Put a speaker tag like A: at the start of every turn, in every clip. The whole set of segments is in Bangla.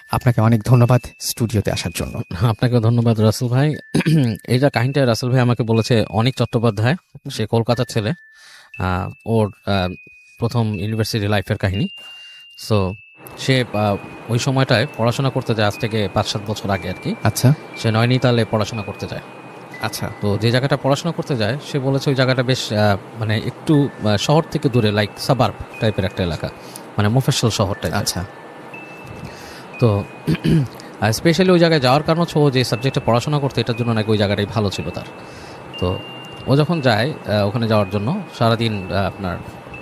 A: আপনাকে অনেক ধন্যবাদ স্টুডিওতে আসার জন্য।
B: আপনাকে ধন্যবাদ রাসেল ভাই। এইটা কাহিনীটা রাসেল ভাই আমাকে বলেছে অনিক চট্টোপাধ্যায়, সে কলকাতার ছেলে। ওর প্রথম ইউনিভার্সিটি লাইফের কাহিনী। সো সে ওই সময়টায় পড়াশোনা করতে যায়, আজ থেকে 5-7 বছর আগে আর কি।
A: আচ্ছা
B: সে নয়নিতালে পড়াশোনা করতে যায়।
A: আচ্ছা
B: তো যে জায়গাটা পড়াশোনা করতে যায় সে বলেছে ওই জায়গাটা বেশ মানে একটু শহর থেকে দূরে, লাইক সাবার্ব টাইপের একটা এলাকা, মানে মফস্বল শহর টাইপ।
A: আচ্ছা
B: তো স্পেশালি ওই জায়গায় যাওয়ার কারণ হচ্ছে ও যে সাবজেক্টে পড়াশোনা করতে, এটার জন্য নাকি ওই জায়গাটাই ভালো ছিল তার। তো ও যখন যায় ওখানে যাওয়ার জন্য সারাদিন আপনার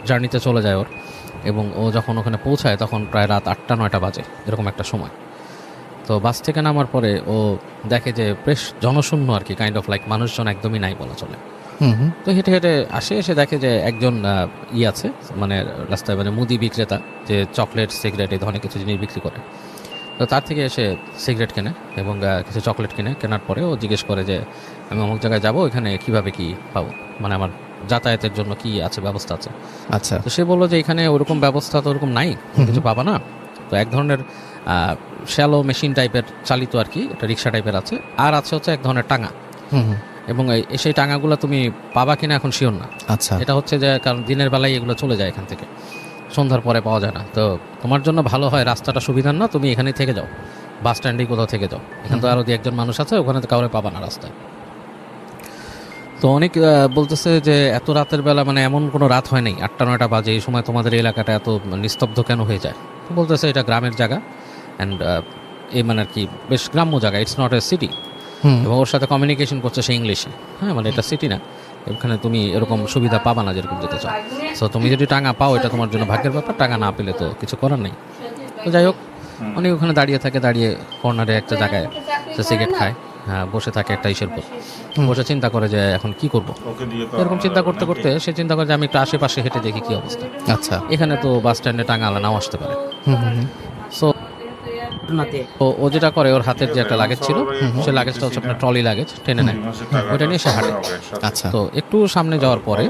B: জার্নিতে চলে যায় ওর, এবং ও যখন ওখানে পৌঁছায় তখন প্রায় রাত 8টা-9টা বাজে, এরকম একটা সময়। তো বাস থেকে নামার পরে ও দেখে যে বেশ জনশূন্য আর কি, কাইন্ড অফ লাইক মানুষজন একদমই নাই বলা চলে। তো হেঁটে হেঁটে আসে, এসে দেখে যে একজন আছে, মানে রাস্তায়, মানে মুদি বিক্রেতা, যে চকলেট সিগারেট এই ধরনের কিছু জিনিস বিক্রি করে। তো তার থেকে এসে সিগারেট কেনে এবং কিছু চকলেট কিনে, কেনার পরে ও জিজ্ঞেস করে যে আমি অমুক জায়গায় যাবো, এখানে কিভাবে কি পাবো, মানে আমার যাতায়াতের জন্য কি আছে, ব্যবস্থা আছে।
A: আচ্ছা
B: তো সে বললো যে এখানে ওরকম ব্যবস্থা তো ওরকম নাই, কিছু পাবা না। তো এক ধরনের শ্যালো মেশিন টাইপের চালিত আর কি, একটা রিক্সা টাইপের আছে, আর আছে হচ্ছে এক ধরনের টাঙা। এবং সেই টাঙাগুলো তুমি পাবা কিনা এখন শিওর না।
A: আচ্ছা
B: এটা হচ্ছে যে কারণ দিনের বেলায় এগুলো চলে যায় এখান থেকে, সন্ধ্যার পরে পাওয়া যায় না। তো তোমার জন্য ভালো হয়, রাস্তাটা সুবিধার না, তুমি এখানেই থেকে যাও, বাস স্ট্যান্ডেই কোথাও থেকে যাও, এখানে তো আরও 2-1জন মানুষ আছে, ওখানে তো কাউরে পাবা না রাস্তায়। তো অনেক বলতেছে যে এত রাতের বেলা, মানে এমন কোনো রাত হয় নাই, 8টা-9টা বাজে, এই সময় তোমাদের এই এলাকাটা এত নিস্তব্ধ কেন হয়ে যায়? তো বলতেছে এটা গ্রামের জায়গা, অ্যান্ড এই মানে আর কি বেশ গ্রাম্য জায়গা, ইটস নট এ সিটি। এবং ওর সাথে কমিউনিকেশন করছে সে ইংলিশে। হ্যাঁ, মানে এটা সিটি না, এখানে তুমি এরকম সুবিধা পাবা না যেরকম যেতে চাও। সো তুমি যদি টাঙা পাও এটা তোমার জন্য ভাগ্যের ব্যাপার, টাঙা না পেলে তো কিছু করার নেই। তো যাই হোক, অনেক ওখানে দাঁড়িয়ে থাকে, দাঁড়িয়ে কর্নারে একটা জায়গায় সে সিগারেট খায়, হ্যাঁ, বসে থাকে একটা ইসের উপর, বসে চিন্তা করে যে এখন কি করব। এরকম চিন্তা করতে করতে সে চিন্তা করে যে আমি একটু আশেপাশে হেঁটে দেখি কি অবস্থা।
A: আচ্ছা
B: এখানে তো বাস স্ট্যান্ডে টাঙা আলা নাও আসতে পারে। সো ও যেটা করে, ওর হাতের যে একটা লাগেজ ছিল, সে লাগেজটা হচ্ছে আপনার ট্রলি লাগেজ, টেনে নেয়, ওইটা নিয়ে সে হাঁটে।
A: আচ্ছা
B: তো একটু সামনে যাওয়ার পরে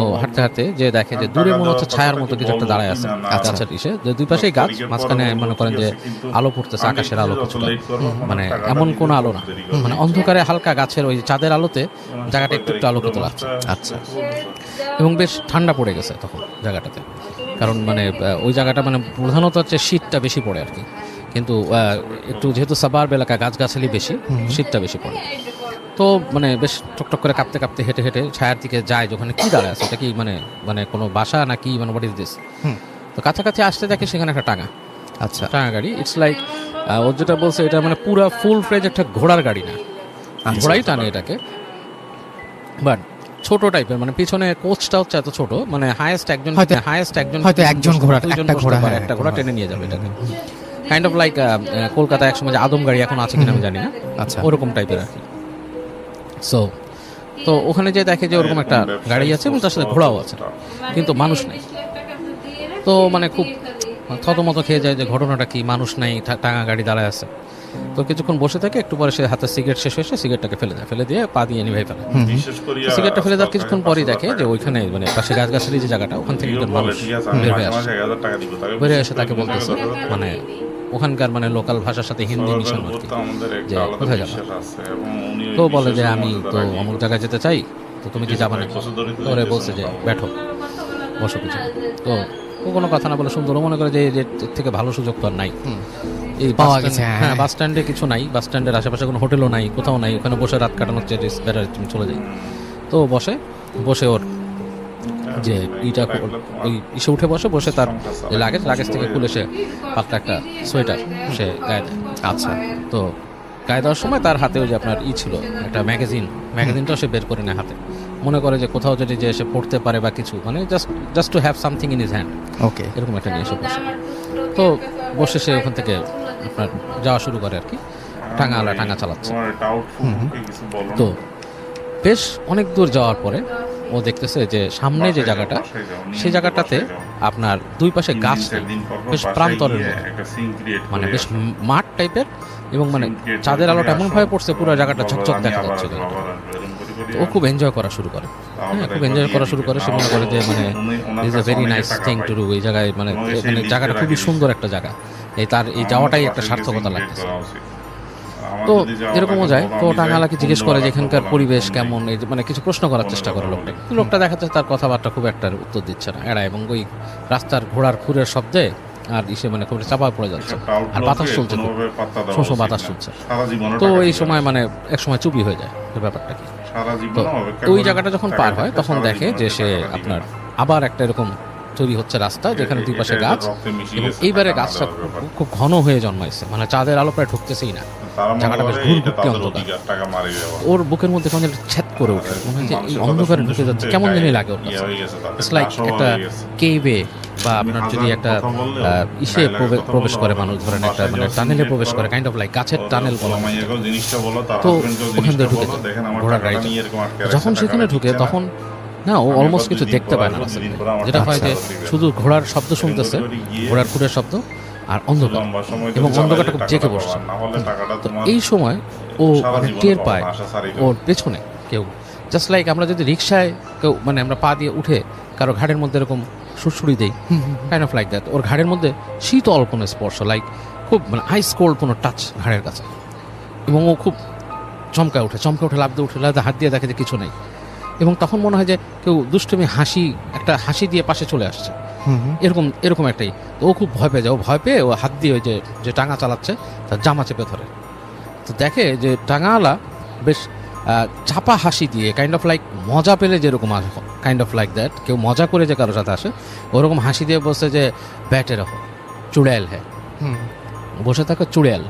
B: ও হাঁটতে হাঁটতে যে দেখে যে দূরে মনে হচ্ছে ছায়ার মতো কিছু একটা দাঁড়ায় আছে গাছের ইসে, যে দুই পাশেই গাছ, মাঝখানে মনে করেন যে আলো পড়তেছে, আকাশের আলো কিছুটা, মানে এমন কোনো আলো না, মানে অন্ধকারে হালকা গাছের ওই চাঁদের আলোতে জায়গাটা একটু একটু আলোকিত লাগছে।
A: আচ্ছা
B: এবং বেশ ঠান্ডা পড়ে গেছে তখন জায়গাটাতে, কারণ মানে ওই জায়গাটা মানে প্রধানত হচ্ছে শীতটা বেশি পড়ে আর কি, কিন্তু একটু যেহেতু সাবার্ব এলাকা, গাছগাছালি বেশি, শীতটা বেশি পড়ে। তো মানে বেশ টকটক করে কাঁপতে কাঁপতে হেঁটে হেঁটে ছায়ার দিকে যায়, যেখানে কি দাঁড়ায় আছে, এটা কি মানে মানে কোনো বাসা নাকি, মানে হোয়াট ইজ দিস। তো কাছাকাছি আসতে দেখে সেখানে একটা টাঙা,
A: আচ্ছা
B: টাঙা গাড়ি। ইটস লাইক ও যেটা বলছে, এটা মানে পুরো ফুল ফ্রেজ একটা ঘোড়ার গাড়ি না, ঘোড়াই টানে এটাকে, বাট ছোট টাইপের, মানে পিছনে কোচটা হচ্ছে এত ছোট, মানে হাইয়েস্ট একজন
A: হয়তো একজন ঘোড়া,
B: একটা ঘোড়া টেনে নিয়ে যাবে এটাকে, কাইন্ড অফ লাইক কলকাতায় একসময় যে আদম গাড়ি, এখন আছে কিনা আমি জানি না,
A: আচ্ছা
B: ওরকম টাইপের আর কি। সো তো ওখানে যে দেখে যে ওরকম একটা গাড়ি আছে এবং তার সাথে ঘোড়াও আছে, কিন্তু মানুষ নেই। তো মানে খুব থতমত খেয়ে যায় যে ঘটনাটা কি, মানুষ নেই, টাঙা গাড়ি দাঁড়ায় আছে। তো কিছুক্ষণ বসে থাকে, একটু পরে সে হাতে সিগারেট শেষ হয়েছে, সিগারেটটাকে ফেলে দেয়, ফেলে দিয়ে পা দিয়ে নিভে ফেলে। সিগারেটটা ফেলে দেওয়ার কিছুক্ষণ পরই দেখে যে ওইখানে মানে পাশে গাছগাছালি যে জায়গাটা, ওখান থেকে একজন মানুষ বের হয়ে আসে, বের হয়ে এসে তাকে বলতেছে, মানে ওখানকার মানে লোকাল ভাষার সাথে হিন্দি মিশানো আর কি, যে কোথায় যাবে। তো বলে যে আমি তো অমুক জায়গায় যেতে চাই, তো তুমি কি যাবা না? তো ওরে বলছে যে ব্যাঠো, বসো পিছনে। তো ও কোনো কথা না বলে সুন্দর, মনে করে যে এর থেকে ভালো সুযোগ তো আর নাই, এই
A: পাওয়া গেছে।
B: হ্যাঁ, বাস স্ট্যান্ডে কিছু নাই, বাস স্ট্যান্ডের আশেপাশে কোনো হোটেলও নাই, কোথাও নাই, ওখানে বসে রাত কাটানোর চেয়ে বেটার তুমি চলে যাই। তো বসে ওর যে ইটা ওই ইসে উঠে বসে তার লাগেজ থেকে খুলে সে পাতলা একটা সোয়েটার সে গায়ে দেয়।
A: আচ্ছা
B: তো গায়ে দেওয়ার সময় তার হাতে ওই যে আপনার ছিল একটা ম্যাগাজিনটাও সে বের করে নেয় হাতে, মনে করে যে কোথাও যদি যে সে পড়তে পারে বা কিছু, মানে just to have something in his hand,
A: okay,
B: এরকম একটা নিয়ে এসে বসে। তো বসে সে ওখান থেকে আপনার যাওয়া শুরু করে আর কি, টাঙা চালাচ্ছে। তো বেশ অনেক দূর যাওয়ার পরে ও দেখতেছে যে সামনে যে জায়গাটা, সেই জায়গাটাতে আপনার দুই পাশে গাছ, বেশ প্রান্তরের মতো, মানে বেশ মাঠ টাইপের, এবং মানে চাঁদের আলোটা এমনভাবে পড়ছে পুরো জায়গাটা ঝকঝক দেখা যাচ্ছে। ও খুব এনজয় করা শুরু করে, সে মনে করে যে মানে is a very nice thing to do, এই জায়গায় মানে জায়গাটা খুবই সুন্দর একটা জায়গা, এই তার এই যাওয়াটাই একটা সার্থকতা লাগতেছে। তো এরকমও যায়। তো টাঙ্গালাকে জিজ্ঞেস করে যে এখানকার পরিবেশ কেমন, এই মানে কিছু প্রশ্ন করার চেষ্টা করে লোকটা। লোকটা দেখাচ্ছে তার কথাবার্তা খুব একটা উত্তর দিচ্ছে না, এড়ায়, এবং ওই রাস্তার ঘোড়ার খুরের শব্দে আর ইসে মানে খুব চাপা পড়ে যাচ্ছে, আর বাতাস চলছে, শোষো বাতাস চলছে। তো এই সময় মানে এক সময় চুপি হয়ে যায় এই ব্যাপারটা কি। তো ওই জায়গাটা যখন পার হয় তখন দেখে যে সে আপনার আবার একটা এরকম তৈরি হচ্ছে রাস্তা, যেখানে দুই পাশে গাছ, এবং এইবারে গাছটা খুব ঘন হয়ে জন্মাইছে, মানে চাঁদের আলো প্রায় ঢুকতেছেই না, জায়গাটা বেশ ঘুরঘুরতে অন্ধকার। ওর বুকের মধ্যে কেমন ছেদ করে ওঠে, মনে হয় যে এই অন্ধকারে ঢুকে যাচ্ছে, কেমন জানি লাগে ওর কাছে। ইটস লাইক একটা কেভে, বা আপনার যদি একটা ইসে প্রবেশ করে মানুষ, ধরেন একটা মানে টানেলে প্রবেশ করে, কাইন্ড অফ লাইক গাছের টানেল বলা। তো ওখান থেকে ঢুকে ঘোড়ার গাড়িতে যখন সেখানে ঢুকে তখন না, ও অলমোস্ট কিছু দেখতে পায় না রাস্তায়, যেটা হয় যে শুধু ঘোড়ার শব্দ শুনতেছে, ঘোড়ার খুঁড়ের শব্দ আর অন্ধকার, এবং অন্ধকারটা খুব জেঁকে বসছে। তো এই সময় ও মানে টের পায় ওর পেছনে কেউ, জাস্ট লাইক আমরা যদি রিক্সায় কেউ মানে আমরা পা দিয়ে উঠে কারো ঘাড়ের মধ্যে এরকম সুড়সুড়ি দেই, কাইন্ড অফ লাইক দ্যাট। ওর ঘাড়ের মধ্যে শীতল কোনো স্পর্শ, লাইক খুব মানে আইস কোল্ড কোনো টাচ ঘাড়ের কাছে, এবং ও খুব চমকে উঠে লাফ দিয়ে উঠে হাত দিয়ে দেখে যে কিছু নেই, এবং তখন মনে হয় যে কেউ দুষ্টুমি একটা হাসি দিয়ে পাশে চলে আসছে, এরকম একটাই। তো ও খুব ভয় পেয়ে যায়, ও ভয় পেয়ে ও হাত দিয়ে ওই যে টাঙা চালাচ্ছে তার জামা চেপে ধরে। তো দেখে যে টাঙাওয়ালা বেশ চাপা হাসি দিয়ে, কাইন্ড অফ লাইক মজা পেলে যেরকম আসে, কাইন্ড অফ লাইক দ্যাট, কেউ মজা করে যে কারোর সাথে আসে ওরকম হাসি দিয়ে বসে যে ব্যাটে রাখো চুড়েল হ্যাঁ, বসে থাকে চুড়েল।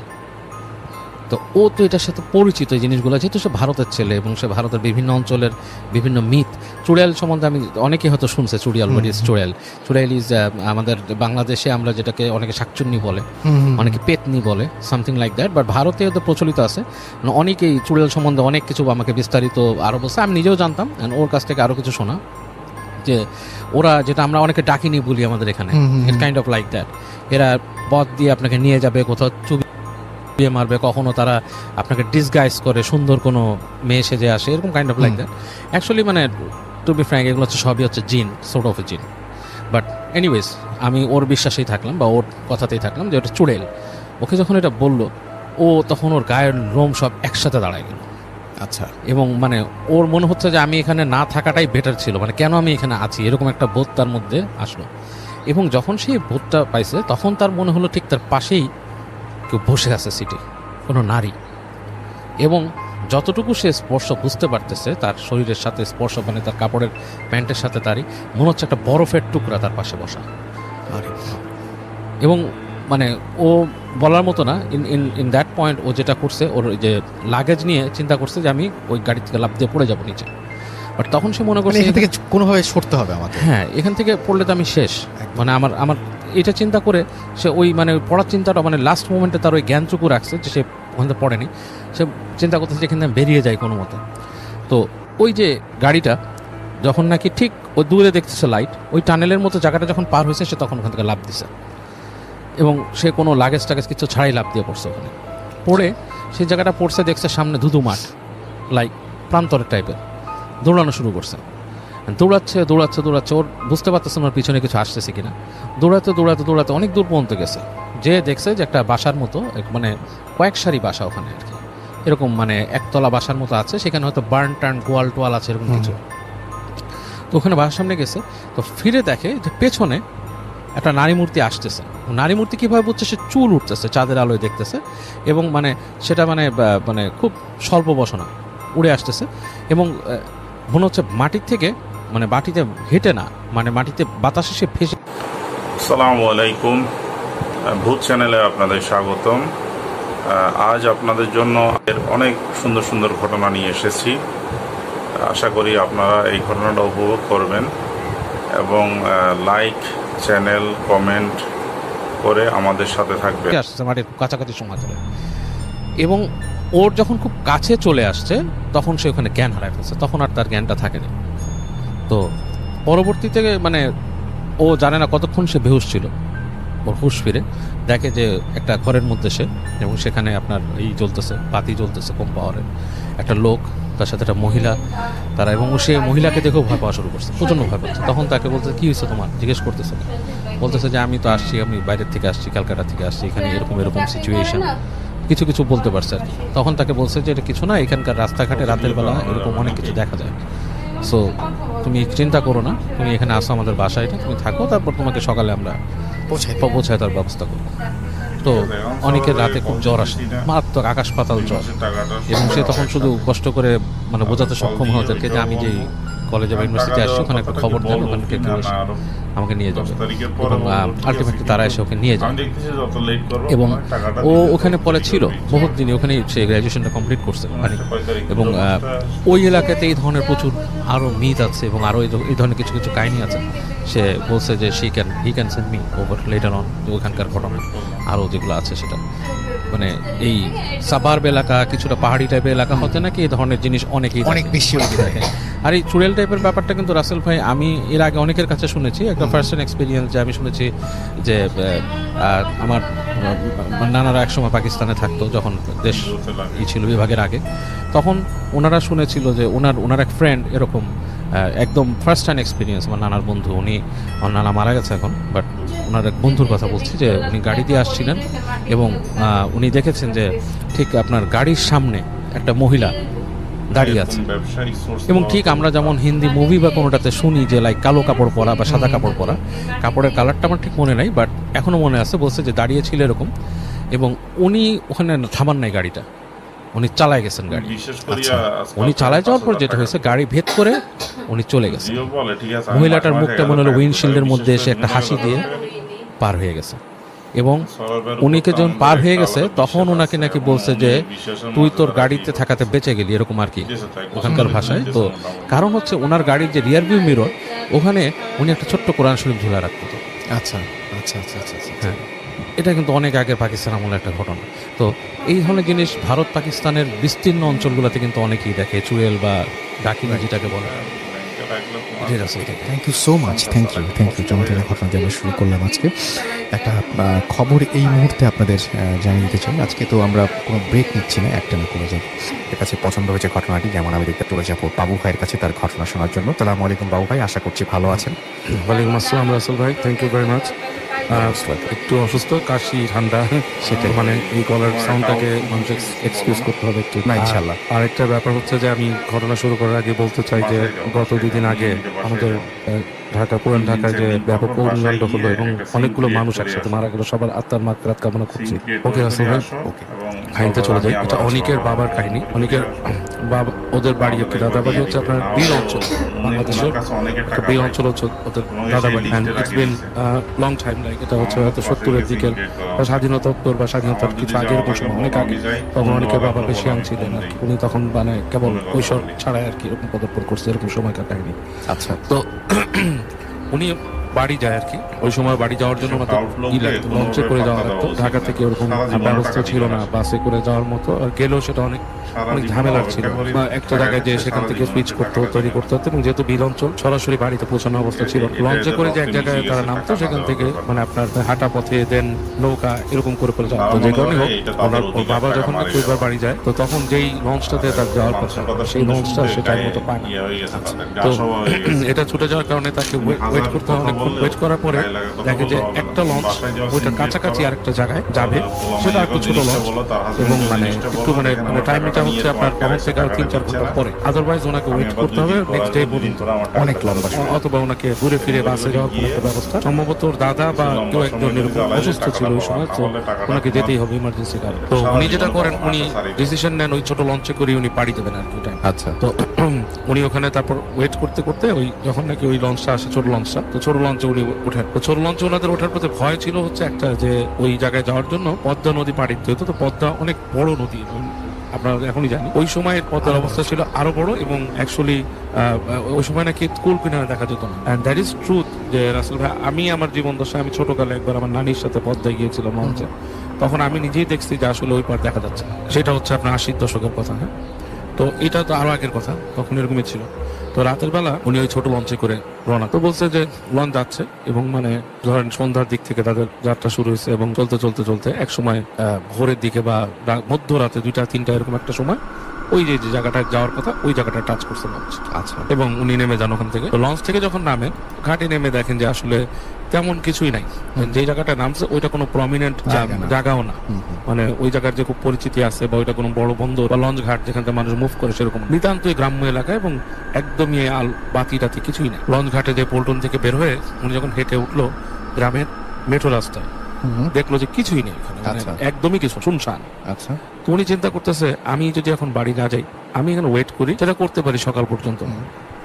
B: তো ও তো এটার সাথে পরিচিত এই জিনিসগুলো, যেহেতু সে ভারতের ছেলে এবং সে ভারতের বিভিন্ন অঞ্চলের বিভিন্ন মিথ, চুড়েল সম্বন্ধে আমি অনেকে হয়তো শুনছে, চুড়িয়াল হোয়াট ইজ চুড়েল। চুড়েল ইজ আমাদের বাংলাদেশে আমরা যেটাকে অনেকে শাকচুন্নি বলে, অনেকে পেতনি বলে, সামথিং লাইক দ্যাট, বাট ভারতে তো প্রচলিত আছে। অনেকেই চুড়েল সম্বন্ধে অনেক কিছু আমাকে বিস্তারিত আরও বলছে, আমি নিজেও জানতাম, ওর কাছ থেকে আরও কিছু শোনা, যে ওরা যেটা আমরা অনেকে ডাকিনি বলি আমাদের এখানে, ইট কাইন্ড অফ লাইক দ্যাট। এরা পথ দিয়ে আপনাকে নিয়ে যাবে, কোথাও বিয়ে মারবে, কখনো তারা আপনাকে ডিসগাইজ করে সুন্দর কোনো মেয়ে সেজে আসে, এরকম kind of like that. Actually মানে টু বি ফ্র্যাঙ্ক এগুলো হচ্ছে সবই হচ্ছে জিন, সোর্ট অফ এ জিন। বাট এনিওয়েজ আমি ওর বিশ্বাসেই থাকলাম বা ওর কথাতেই থাকলাম যে ওটা চুড়েল। ওকে যখন এটা বললো, ও তখন ওর গায়ের লোম সব একসাথে দাঁড়ায় গেল।
A: আচ্ছা,
B: এবং মানে ওর মনে হচ্ছে যে আমি এখানে না থাকাটাই বেটার ছিল, মানে কেন আমি এখানে আছি, এরকম একটা বোধ তার মধ্যে আসলো। এবং যখন সেই বোধটা পাইছে তখন তার মনে হলো ঠিক তার পাশেই কেউ বসে আছে সিটে, কোনো নারী। এবং যতটুকু সে স্পর্শ বুঝতে পারতেছে তার শরীরের সাথে স্পর্শ, মানে তার কাপড়ের প্যান্টের সাথে তারই মনে হচ্ছে একটা বরফের টুকরা তার পাশে বসা। এবং মানে ও বলার মতো না, ইন দ্যাট পয়েন্ট ও যেটা করছে, ওর যে লাগেজ নিয়ে চিন্তা করছে যে আমি ওই গাড়ি থেকে লাফ দিয়ে পড়ে যাবো নিচে। বাট তখন সে মনে করছে
A: এখান থেকে কোনোভাবে সরতে হবে আমাকে,
B: হ্যাঁ এখান থেকে পড়লে তো আমি শেষ, মানে আমার এটা চিন্তা করে সে ওই মানে পড়ার চিন্তাটা মানে লাস্ট মোমেন্টে তার ওই জ্ঞানটুকু রাখছে যে সে ওখান থেকে পড়েনি। সে চিন্তা করতেছে যে এখান থেকে বেরিয়ে যায় কোনো মতে। তো ওই যে গাড়িটা যখন নাকি ঠিক ওই দূরে দেখতেছে লাইট, ওই টানেলের মতো জায়গাটা যখন পার হয়েছে সে তখন ওখান থেকে লাফ দিছে, এবং সে কোনো লাগেজ টাগেজ কিছু ছাড়াই লাফ দিয়ে পড়ছে। ওখানে পড়ে সেই জায়গাটা পড়ছে, দেখছে সামনে ধুধু মাঠ, লাইক প্রান্তরের টাইপের, দৌড়ানো শুরু করছে। দৌড়াচ্ছে ওর বুঝতে পারতেছে ওর পিছনে কিছু আসতেছে কিনা। দৌড়াতে অনেক দূর পর্যন্ত গেছে, যে দেখছে যে একটা বাসার মতো, মানে কয়েক সারি বাসা ওখানে আর কি, এরকম মানে একতলা বাসার মতো আছে, সেখানে হয়তো বার্ন টার্ন গোয়াল টোয়াল আছে এরকম কিছু। তো ওখানে বাসার সামনে গেছে, তো ফিরে দেখে যে পেছনে একটা নারী মূর্তি আসতেছে। নারী মূর্তি কীভাবে বুঝছে, সে চুল উঠতেছে, চাঁদের আলোয় দেখতেছে, এবং মানে সেটা মানে খুব স্বল্প বসনা উড়ে আসতেছে, এবং মনে হচ্ছে মাটির থেকে মানে মাটিতে হেঁটে না, মানে মাটিতে বাতাসে সে ভেসে।
C: আসসালামু আলাইকুম, ভূত চ্যানেলে আপনাদের স্বাগতম। আজ আপনাদের জন্য অনেক সুন্দর সুন্দর ঘটনা নিয়ে এসেছি। আশা করি আপনারা এই ঘটনাটা উপভোগ করবেন, এবং লাইক, চ্যানেল, কমেন্ট করে আমাদের সাথে থাকবেন।
B: আসছে মাটির কাছাকাছি সময় ধরে, এবং ওর যখন খুব কাছে চলে আসছে তখন সে ওখানে জ্ঞান হারায় ফেলছে, তখন আর তার জ্ঞানটা থাকেনি। তো পরবর্তীতে মানে ও জানে না কতক্ষণ সে বেহুশ ছিল, ওর হুশ ফিরে দেখে যে একটা ঘরের মধ্যে সে, এবং সেখানে আপনার এই জ্বলতেছে, বাতি জ্বলতেছে কম পাওয়ারের, একটা লোক তার সাথে একটা মহিলা, তারা এবং সে মহিলাকে দেখেও ভয় পাওয়া শুরু করছে, প্রচণ্ড ভয় পাচ্ছে। তখন তাকে বলতে কী হয়েছে তোমার, জিজ্ঞেস করতেছে, বলতেছে যে আমি তো আসছি, আমি বাইরের থেকে আসছি, ক্যালকাটা থেকে আসছি, এখানে এরকম এরকম সিচুয়েশন, কিছু কিছু বলতে পারছে আর কি। তখন তাকে বলছে যে এটা কিছু না, এখানকার রাস্তাঘাটে রাতের বেলা এরকম অনেক কিছু দেখা যায়, সো তুমি চিন্তা করো না, তুমি এখানে আসো আমাদের বাসায়, তুমি থাকো, তারপর তোমাকে সকালে আমরা পৌঁছায় তার ব্যবস্থা করবো। তো অনেকের রাতে খুব জ্বর আসে, মারাত্মক আকাশ পাতাল জ্বর, এবং সে তখন শুধু কষ্ট করে মানে বোঝাতে সক্ষম হয় ওদেরকে যে আমি যেই কলেজে বা ইউনিভার্সিটি আসছি ওখানে একটা খবর দেন, ওখানে একটু এসে আমাকে নিয়ে যাবে, এবং আলটিমেটলি তারা এসে ওকে নিয়ে যায়। এবং ও ওখানে পরে ছিল বহুত দিনই, ওখানেই সে গ্র্যাজুয়েশনটা কমপ্লিট করছে মানে। এবং ওই এলাকাতে এই ধরনের প্রচুর আরও মিথ আছে এবং আরও এই ধরনের কিছু কিছু কাহিনী আছে। সে বলছে যে he can send me over letter on, ওখানকার ঘটনা আরও যেগুলো আছে সেটা মানে এই সাবার্ব এলাকা, কিছুটা পাহাড়ি টাইপের এলাকা হতে নাকি এই ধরনের জিনিস অনেক বেশি থাকে। আর এই চুড়েল টাইপের ব্যাপারটা কিন্তু রাসেল ভাই আমি এর আগে অনেকের কাছে শুনেছি, একটা ফার্স্ট হ্যান্ড এক্সপিরিয়েন্স, যে আমি শুনেছি যে আমার নানারা একসময় পাকিস্তানে থাকতো যখন দেশ ছিল বিভাগের আগে, তখন ওনারা শুনেছিল যে ওনার এক ফ্রেন্ড এরকম একদম ফার্স্ট হ্যান্ড এক্সপিরিয়েন্স, আমার নানার বন্ধু, আমার নানা মারা গেছে এখন, বাট ওনার এক বন্ধুর কথা বলছি, যে উনি গাড়ি দিয়ে আসছিলেন এবং উনি দেখেছেন যে ঠিক আপনার গাড়ির সামনে একটা মহিলা দাঁড়িয়ে আছে, এবং ঠিক আমরা যেমন হিন্দি মুভি বা কোনোটাতে শুনি যে লাইক কালো কাপড় পরা বা সাদা কাপড় পরা, কাপড়ের কালারটা আমার ঠিক মনে নাই, বাট এখনও মনে আছে, বলছে যে দাঁড়িয়েছিল এরকম, এবং উনি ওখানে থামান নাই গাড়িটা, উনি চালায় গেছেন গাড়ি। উনি চালায় যাওয়ার পর যেটা হয়েছে, গাড়ি ভেদ করে উনি চলে গেছে, মহিলাটার মুখটা মনে হলো উইন্ডশিল্ডের মধ্যে এসে একটা হাসি দিয়ে পার হয়ে গেছে, এবং উনিকে যখন পার হয়ে গেছে তখন ওনাকে নাকি বলছে যে তুই তোর গাড়িতে থাকাতে বেঁচে গেলি, এরকম আর কি ওখানকার ভাষায়। তো কারণ হচ্ছে ওনার গাড়ির যে রিয়ার ভিউ মিরর, ওখানে উনি একটা ছোট্ট কোরআন শরীফ ঝুলা রাখতো।
A: আচ্ছা আচ্ছা আচ্ছা আচ্ছা
B: হ্যাঁ, এটা কিন্তু অনেক আগের পাকিস্তান আমলের একটা ঘটনা। তো এই ধরনের জিনিস ভারত পাকিস্তানের বিস্তীর্ণ অঞ্চলগুলোতে কিন্তু অনেকেই দেখে, চুড়েল বা ডাকিনি যেটাকে বলে।
A: Thank you so much, thank you. চমৎকার ঘটনা দিয়ে আমরা শুরু করলাম আজকে। একটা খবর এই মুহূর্তে আপনাদের জানিয়ে দিতে চাই, আজকে তো আমরা কোনো ব্রেক নিচ্ছি না, একটা না করে যাবো। এর কাছে পছন্দ হয়েছে ঘটনাটি, যেমন আমি দেখতে চলে যাবো বাবু ভাইয়ের কাছে তার ঘটনা শোনার জন্য। আসসালামু আলাইকুম বাবু ভাই, আশা করছি ভালো আছেন।
D: ওয়ালাইকুম আসসালাম রাসেল ভাই, থ্যাংক ইউ ভেরি মাচ। একটু অসুস্থ, কাশি, ঠান্ডা, সেটা মানে এই গলার সাউন্ডটাকে মানুষ এক্সকিউজ করতে হবে একটু।
A: না ইনশাআল্লাহ।
D: আর একটা ব্যাপার হচ্ছে যে আমি ঘটনা শুরু করার আগে বলতে চাই যে গত 2 দিন আগে আমাদের পুরান ঢাকায় যে ব্যাপক অগ্নিকাণ্ড হলো এবং অনেকগুলো মানুষ একসাথে মারা গেল, সবার আত্মার মাগফিরাত কামনা করছি। ওকে রাসেল ভাই, ওকে কাহিনীতে চলে যাই। এটা অনেকের বাবার কাহিনী। অনেকের বাবা, ওদের বাড়ি হচ্ছে দাদা বাড়ি হচ্ছে আপনার বীর অঞ্চল, বাংলাদেশের বীর অঞ্চল হচ্ছে ওদের দাদা বাড়ি। And it's been long time, like এটা হচ্ছে হয়তো 70-এর দিকের স্বাধীনতোত্তর বা স্বাধীনতার কিছু আগের সময়, অনেক আগে। তখন অনেকের বাবা বেশি আং ছিলেন আর কি, উনি তখন মানে কেবল কৈশোর ছাড়াই আর কি এরকম পদার্পণ করছে, এরকম সময়কার কাহিনী।
A: আচ্ছা,
D: তো উনি বাড়ি যায় আর কি, ওই সময় বাড়ি যাওয়ার জন্য লঞ্চে করে যাওয়া লাগতো, ঢাকা থেকে ওরকম ব্যবস্থা ছিল না বাসে করে যাওয়ার মতো, আর গেলেও সেটা অনেক ঝামেলার ছিল। একটা জায়গায় যে সেখান থেকে সুইচ করতে হতো, তৈরি করতে হতো, এবং যেহেতু বিল অঞ্চল সরাসরি বাড়িতে পৌঁছানোর অবস্থা ছিল, লঞ্চে করে যে এক জায়গায় তারা নামতো, সেখান থেকে মানে আপনার হাঁটা পথে দেন নৌকা এরকম করে করে যাওয়া হতো। যে কারণে হোক, ওর বাবা যখন পরিবার বাড়ি যায়, তো তখন যেই লঞ্চটাতে তার যাওয়ার কথা, সেই লঞ্চটা সে টাইম মতো পায় না। তো এটা ছুটে যাওয়ার কারণে তাকে ওয়েট করতে হয়, অনেক ওয়েট করার পরে দেখে যে একটা লঞ্চ ওইটার কাছাকাছি আরেকটা জায়গায় যাবে, সেটা একটু ছোট লঞ্চ, এবং মানে একটু মানে টাইমটা হচ্ছে আপনার কমের থেকে আর 3-4 ঘন্টা পরে। আদারওয়াইজ ওনাকে ওয়েট করতে হবে নেক্সট ডে পর্যন্ত, অনেক লম্বা, অথবা ওনাকে ঘুরে ফিরে বাসে যাওয়ার কোনো একটা ব্যবস্থা। সম্ভবত ওর দাদা বা কেউ একজন এরকম অসুস্থ ছিল ওই সময়, তো ওনাকে যেতেই হবে ইমার্জেন্সি কারণে। তো উনি যেটা করেন, উনি ডিসিশন নেন ওই ছোট লঞ্চে করে উনি পাড়ি দেবেন আর কি টাইম।
A: আচ্ছা,
D: তো উনি ওখানে তারপর ওয়েট করতে করতে ওই যখন নাকি ওই লঞ্চটা আসে, ছোট লঞ্চটা, তো ছোট লঞ্চে উনি ওঠেন। তো ছোট লঞ্চে ওনাদের ওঠার পথে ভয় ছিল হচ্ছে একটা, যে ওই জায়গায় যাওয়ার জন্য পদ্মা নদী পাড়ি দিতে হতো। তো পদ্মা অনেক বড় নদী, আপনারা এখনই জানি। ওই সময় পদ্মার অবস্থা ছিল আরো বড়, এবং অ্যাকচুয়ালি ওই সময় নাকি কুল কিনারে দেখা যেত না। অ্যান্ড দ্যাট ইজ ট্রুথ যে রাসেল ভাই, আমি আমার জীবন দশায় আমি ছোটকালে একবার আমার নানির সাথে পদ্মায় গিয়েছিলাম লঞ্চে, তখন আমি নিজেই দেখছি যে আসলে ওই পার দেখা যাচ্ছে। সেটা হচ্ছে আপনার 80-র দশকের কথা। হ্যাঁ, তো এটা তো আরো আগের কথা, তখন এরকমই ছিল। তো রাতের বেলা উনি ওই ছোট লঞ্চে করে রওনা, তো বলছে যে লঞ্চ যাচ্ছে, এবং মানে ধরেন সন্ধ্যার দিক থেকে তাদের যাত্রা শুরু হয়েছে, এবং চলতে চলতে চলতে এক সময় ভোরের দিকে বা মধ্যরাতে 2টা-3টা এরকম একটা সময় ওই যে যে জায়গাটা যাওয়ার কথা ওই জায়গাটা টাচ করছে লঞ্চ।
A: আচ্ছা।
D: এবং উনি নেমে যান ওখান থেকে। তো লঞ্চ থেকে যখন নামেন, ঘাটে নেমে দেখেন যে আসলে তেমন কিছুই নাই। যে জায়গাটা নামছে ওইটা কোনো প্রমিনেন্ট জায়গাও না। মানে ওই জায়গার যে খুব পরিচিতি আছে বা ওইটা কোনো বড় বন্দর বা লঞ্চ ঘাট যেখান থেকে মানুষ মুভ করে সেরকম নিতান্তই গ্রাম্য এলাকা এবং একদমই বাতি টাতি কিছুই নেই। লঞ্চ ঘাটে যে পল্টন থেকে বের হয়ে উনি যখন হেঁটে উঠলো গ্রামের মেট্রো রাস্তায়, দেখলো যে কিছুই নেই এখানে, একদমই কিছু শুনশান।
A: আচ্ছা।
D: তো উনি চিন্তা করতেছে আমি যদি এখন বাড়ি না যাই, আমি এখানে ওয়েট করি, সেটা করতে পারি সকাল পর্যন্ত,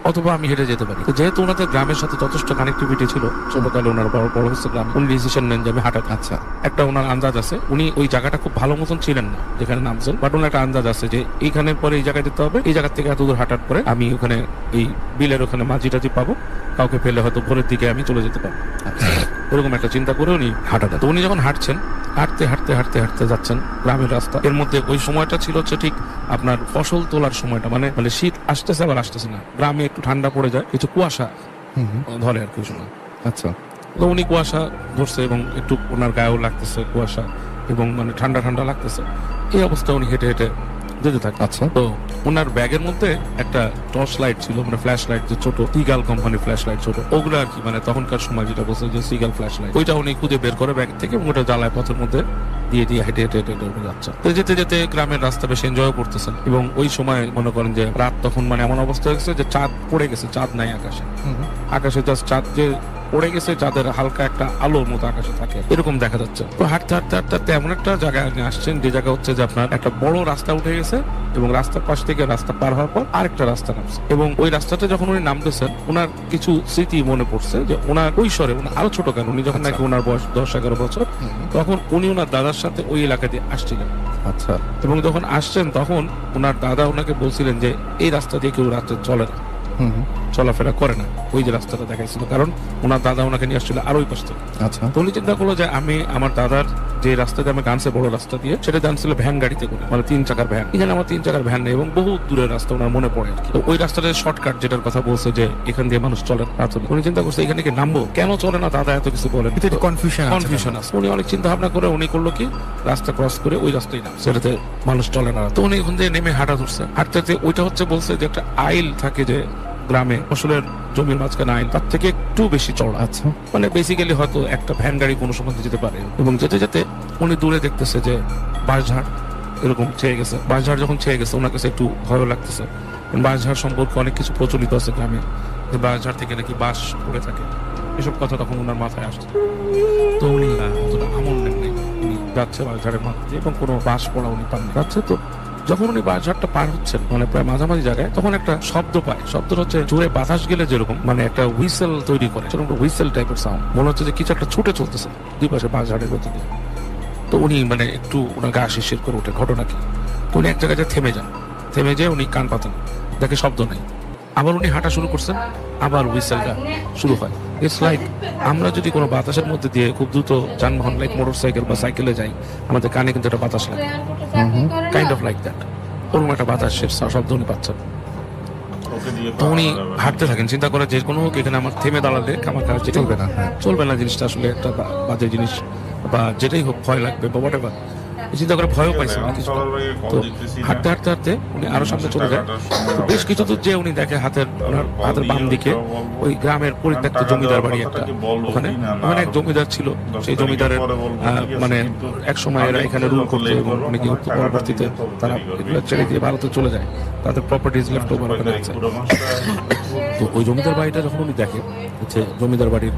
D: অথবা আমি হেঁটে যেতে পারি। তো যেহেতু ওনাদের গ্রামের সাথে যথেষ্ট কানেক্টিভিটি ছিল, ছোটকালে ওনার বড় হচ্ছে গ্রাম, উনি ডিসিশন নেন যে আমি হাঁটা।
A: আচ্ছা।
D: একটা ওনার আন্দাজ আছে, উনি ওই জায়গাটা খুব ভালো মতন ছিলেন না যেখানে নামছেন, বাট ওনার একটা আন্দাজ আছে যে এইখানের পরে এই জায়গায় যেতে হবে, এই জায়গা থেকে এত দূর হাঁটার পরে আমি ওখানে এই বিলের ওখানে মাঝি টাঝি পাবো, কাউকে ফেলে হয়তো ভোরের দিকে আমি চলে যেতে পারবো। ওরকম একটা চিন্তা করে উনি হাঁটাটা। তো উনি যখন হাঁটছেন, হাঁটতে হাঁটতে হাঁটতে হাঁটতে যাচ্ছেন গ্রামের রাস্তা, এর মধ্যে ওই সময়টা ছিল হচ্ছে ঠিক আপনার ফসল তোলার সময়টা, মানে শীত আসতেছে আবার আসতেছে না, গ্রামে একটু ঠান্ডা পড়ে যায়, কিছু কুয়াশা ধরে আর কি সময়।
A: আচ্ছা।
D: তো উনি কুয়াশা ধরছে এবং একটু ওনার গায়েও লাগতেছে কুয়াশা এবং মানে ঠান্ডা ঠান্ডা লাগতেছে, এই অবস্থায় উনি হেঁটে হেঁটে যেতে থাকে।
A: আচ্ছা।
D: তো ওনার ব্যাগের মধ্যে একটা টর্চ লাইট ছিল, মানে ফ্ল্যাশ লাইট, যে ছোট সিগাল কোম্পানির ফ্ল্যাশ লাইট, ছোট ওগুলো আর কি, মানে তখনকার সময় যেটা বলছে যে সিগাল ফ্ল্যাশ লাইট, ওইটা উনি খুঁজে বের করে ব্যাগ থেকে এবং ওটা জ্বালায় পথের মধ্যে দিয়ে দিয়ে হেঁটে হেঁটে হেঁটে হেঁটে যাচ্ছে। তো যেতে যেতে গ্রামের রাস্তা বেশ এনজয় করতেছেন এবং ওই সময় মনে করেন যে রাত তখন মানে এমন অবস্থা হয়েছে যে চাঁদ পড়ে গেছে, চাঁদ নাই আকাশে, আকাশে জাস্ট চাঁদ যে পড়ে গেছে, চাঁদের হালকা একটা আলোর মতো আকাশে থাকে এরকম দেখা যাচ্ছে। তো হাঁটতে হাঁটতে হাঁটতে হাঁটতে এমন একটা জায়গায় আসছেন যে জায়গা হচ্ছে যে আপনার একটা বড় রাস্তা উঠে গেছে এবং রাস্তার পাশ থেকে রাস্তা পার হওয়ার পর আরেকটা রাস্তা নামছে এবং ওই রাস্তাটা যখন উনি নামতেছেন ওনার কিছু স্মৃতি মনে পড়ছে যে ওনার কৈশোরে, উনি আরো ছোট কেন, উনি যখন নাকি ওনার বয়স 10-11 বছর, তখন উনি ওনার দাদার সাথে ওই এলাকা দিয়ে আসছিলেন।
A: আচ্ছা।
D: এবং যখন আসছেন তখন ওনার দাদা ওনাকে বলছিলেন যে এই রাস্তা দিয়ে কেউ রাত্রে চলে না, চলাফেরা করে না, ওই যে রাস্তাটা দেখাইছিল, কারণ ওনার দাদা ওনাকে নিয়ে আসছিল আর ওই পাশ থেকে।
A: আচ্ছা।
D: তো উনি চিন্তা করলো যে আমি আমার দাদার যে রাস্তাতে আমি গানছে বড় রাস্তা দিয়ে, সেটা জানছিল ভ্যান গাড়িতে করে, মানে 3 চাকার ভ্যান, এখানে আমার 3 চাকার ভ্যান নেই এবং বহু দূরের রাস্তা ওনার মনে পড়ে আর কি। তো ওই রাস্তাটা শর্টকাট যেটার কথা বলছে যে এখান দিয়ে মানুষ চলে না, উনি চিন্তা করছে এখানে কি নামবো, কেন চলে না দাদা এত কিছু বলেন, কনফিউশন আছে। উনি অনেক চিন্তা ভাবনা করে উনি করলো কি রাস্তা ক্রস করে ওই রাস্তায় নাম, সেটাতে মানুষ চলে না। তো উনি ওখান দিয়ে নেমে হাঁটা ধরছে, হাঁটতে ওইটা হচ্ছে বলছে যে একটা আইল থাকে যে গ্রামে ফসলের জমির মাঝখানে আইল, তার থেকে একটু বেশি চড়া।
A: আচ্ছা।
D: মানে বেসিক্যালি হয়তো একটা ভ্যান গাড়ি কোনো সময় যেতে পারে। এবং যেতে যেতে উনি দূরে দেখতেছে যে বাঁশঝাড় এরকম ছেয়ে গেছে, বাঁশঝাড় যখন ছেয়ে গেছে ওনার কাছে একটু ভয় লাগতেছে। বাঁশঝাড় সম্পর্কে অনেক কিছু প্রচলিত আছে গ্রামে, যে বাঁশঝাড় থেকে নাকি বাঁশ পড়ে থাকে, এসব কথা তখন ওনার মাথায় আসছে। তো উনি অতটা আমল নেন নাই, উনি যাচ্ছে বাঁশঝাড়ের মাথা দিয়ে এবং কোনো বাঁশ পড়া উনি পান না। যাচ্ছে, তো যখন উনি বাঁশঝাড়টা পার হচ্ছেন মানে প্রায় মাঝামাঝি জায়গায়, তখন একটা শব্দ পায়। শব্দটা হচ্ছে জোরে বাতাস গেলে যেরকম মানে একটা হুইসেল তৈরি করে, সেরকম একটা হুইসেল টাইপের সাউন্ড, মনে হচ্ছে যে কিছু একটা ছুটে চলতেছে দুই পাশে বাঁশঝাড়ের গতি দিয়ে। তো উনি মানে একটু ওনার গা শিরশির করে ওঠে, ঘটনা কি। তো উনি এক জায়গায় থেমে যান, থেমে যেয়ে উনি কান পাতেন, দেখে শব্দ নেই। আবার উনি হাঁটা শুরু করছেন, আবার হুইসেলটা শুরু হয়। ইটস লাইক আমরা যদি কোনো বাতাসের মধ্যে দিয়ে খুব দ্রুত যানবাহন লাইক মোটরসাইকেল বা সাইকেলে যাই, আমাদের কানে কিন্তু একটা বাতাস লাগে, কাইন্ড অফ লাইক দ্যাট, ওরকম একটা বাতাসের শব্দ উনি পাচ্ছেন। তো উনি হাঁটতে থাকেন, চিন্তা করে যে কোনো হোক এখানে আমার থেমে দাঁড়ালে আমার কাজ চলবে না, চলবে না, জিনিসটা আসলে একটা বাজে জিনিস বা যেটাই হোক ভয় লাগবে বা হোয়াট এভার, চিন্তা করে ভয়ও পাইছেন কিছুটা। তো হাঁটতে হাঁটতে হাঁটতে উনি আরো সামনে চলে যায়। তো বেশ কিছু দূর যে উনি দেখে ওনার হাতের বাম দিকে ওই গ্রামের পরিত্যক্ত জমিদার বাড়ি একটা, ওখানে এক জমিদার ছিল। সেই জমিদারের মানে এক সময় এরা এখানে রুল করতো এবং অনেকে পরবর্তীতে তারা এগুলো ছেড়ে দিয়ে ভারতে চলে যায়, তাদের প্রপার্টিজ লেফট ওভার ওখানে আছে। তো ওই জমিদার বাড়িটা যখন উনি দেখে, হচ্ছে জমিদার বাড়ির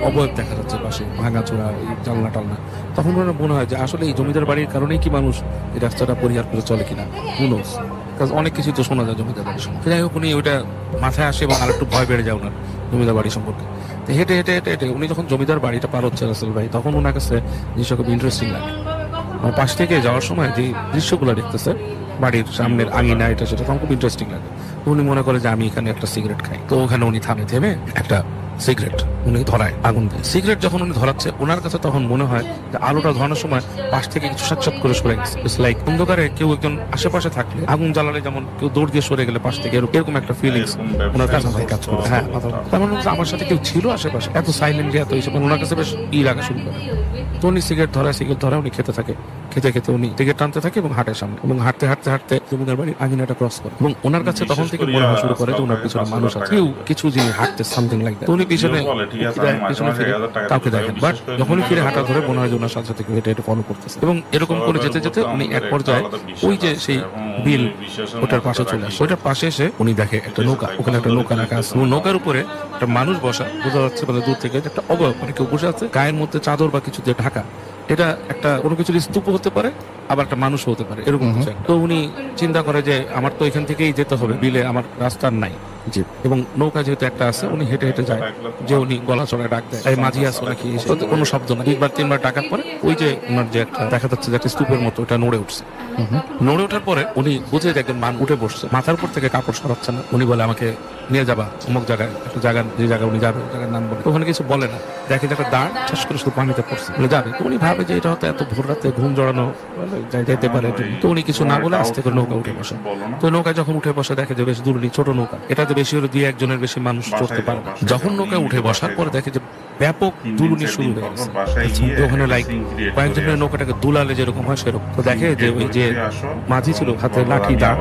D: অবয়ব দেখা যাচ্ছে পাশে, ভাঙাচোরা জানলা টালনা, তখন ওনার মনে হয় যে আসলে এই জমিদার বাড়ির কারণেই কি মানুষ এই রাস্তাটা পরিহার করে চলে কিনা, হুনোস, কারণ অনেক কিছু তো শোনা যায় জমিদার বাড়ির সম্পর্কে। যাই হোক, উনি ওইটা মাথায় আসে এবং আর একটু ভয় বেড়ে যায় ওনার জমিদার বাড়ি সম্পর্কে। তো হেঁটে হেঁটে হেঁটে হেঁটে উনি যখন জমিদার বাড়িটা পার হচ্ছে রাসেল ভাই, তখন ওনার কাছে জিনিসটা খুব ইন্টারেস্টিং লাগে। আমার পাশ থেকে যাওয়ার সময় যে দৃশ্যগুলো দেখতেছে বাড়ির সামনের আঙিনা, এটা সেটা তখন খুব ইন্টারেস্টিং লাগে। উনি মনে করে যে আমি এখানে একটা সিগারেট খাই। তো ওখানে উনি থেমে একটা সিগারেট উনি ধরায়, আগুন দেয়। সিগারেট যখন উনি ধরাচ্ছে, ওনার কাছে তখন মনে হয় যে আলোটা ধরানোর সময় পাশ থেকে কিছু সাচ্ছাত করে সরে গেছে। ইটস লাইক অন্ধকারে কেউ একজন আশেপাশে থাকলে, আগুন জ্বালালে যেমন কেউ দৌড় দিয়ে সরে গেলে পাশ থেকে, এরকম একটা ফিলিংস ওনার কাছে কাজ করে। হ্যাঁ, তার মানে আমার সাথে কেউ ছিল আশেপাশে, এত সাইলেন্টলি, এত এইসব ওনার কাছে বেশ লাগা শুরু করে। তো উনি সিগারেট ধরায় উনি খেতে থাকে, খেতে খেতে উনি টিকিট টানতে থাকে এবং হাটের সামনে, এবং হাঁটতে হাঁটতে হাঁটতে জমিদার বাড়ির আঙিনাটা ক্রস করে, এবং ওনার কাছে তখন থেকে মনে হওয়া শুরু করে যে ওনার পিছনে মানুষ আছে, কেউ কিছু জিনিস হাঁটতে, সামথিং লাইক দ্যাট। উনি পিছনে ফিরে কাউকে দেখেন, বাট যখনই ফিরে হাঁটা ধরে মনে হয় যে ওনার সাথে সাথে হেঁটে হেঁটে ফলো করতেছে, এবং এরকম করে যেতে যেতে উনি এক পর্যায়ে ওই যে সেই বিল ওটার পাশে চলে আসে। ওইটার পাশে এসে উনি দেখে একটা নৌকা, ওখানে একটা নৌকা রাখা আছে, নৌকার উপরে একটা মানুষ বসা, বোঝা যাচ্ছে মানে দূর থেকে একটা অবয়ব, মানে কেউ বসে আছে, গায়ের মধ্যে চাদর বা কিছু দিয়ে ঢাকা। এটা একটা কোনো কিছুর স্তূপ হতে পারে, আবার একটা মানুষ হতে পারে, এরকম কিছু। তো উনি চিন্তা করে যে আমার তো এখান থেকেই যেতে হবে, বিলে আমার রাস্তার নাই, এবং নৌকা যেহেতু একটা আছে, উনি হেঁটে হেঁটে যায়, যে উনি গলা চড়ায় ডাক দেয়, এই মাঝি আসো নাকি, কোনো শব্দ না। 2-3বার ডাকার পরে ওই যে ওনার যে একটা দেখা যাচ্ছে যে একটা স্তূপের মতো ওটা নড়ে উঠছে। নড়ে ওঠার পরে উনি বুঝে যে একজন মান উঠে বসছে, মাথার উপর থেকে কাপড় সরাচ্ছে না। উনি বলে আমাকে নিয়ে যাবা অমুক জায়গায়, একটা জায়গা, যে জায়গায় উনি যাবে জায়গার নাম বলে, ওখানে কিছু বলে না, দেখে যে একটা দাঁড় ঠাস করে শুধু পানিতে পড়ছে, বলে যাবে। তো উনি ভাবে যে এটা হয়তো এত ভোর রাতে ঘুম জড়ানো যাইতে পারে, তো উনি কিছু না বলে আস্তে করে নৌকা উঠে বসে। তো নৌকায় যখন উঠে বসে দেখে যে বেশ দূরনি ছোট নৌকা, এটাতে বেশি হলে 2-1 জনের বেশি মানুষ চড়তে পারে না। যখন নৌকায় উঠে বসার পরে দেখে যে ব্যাপক দুলুনি শুরু হয়ে গেছে, ওখানে লাইক কয়েকজনের নৌকাটাকে দুলালে যেরকম হয় সেরকম। তো দেখে যে ওই যে মাঝি ছিল হাতে লাঠি দাঁড়,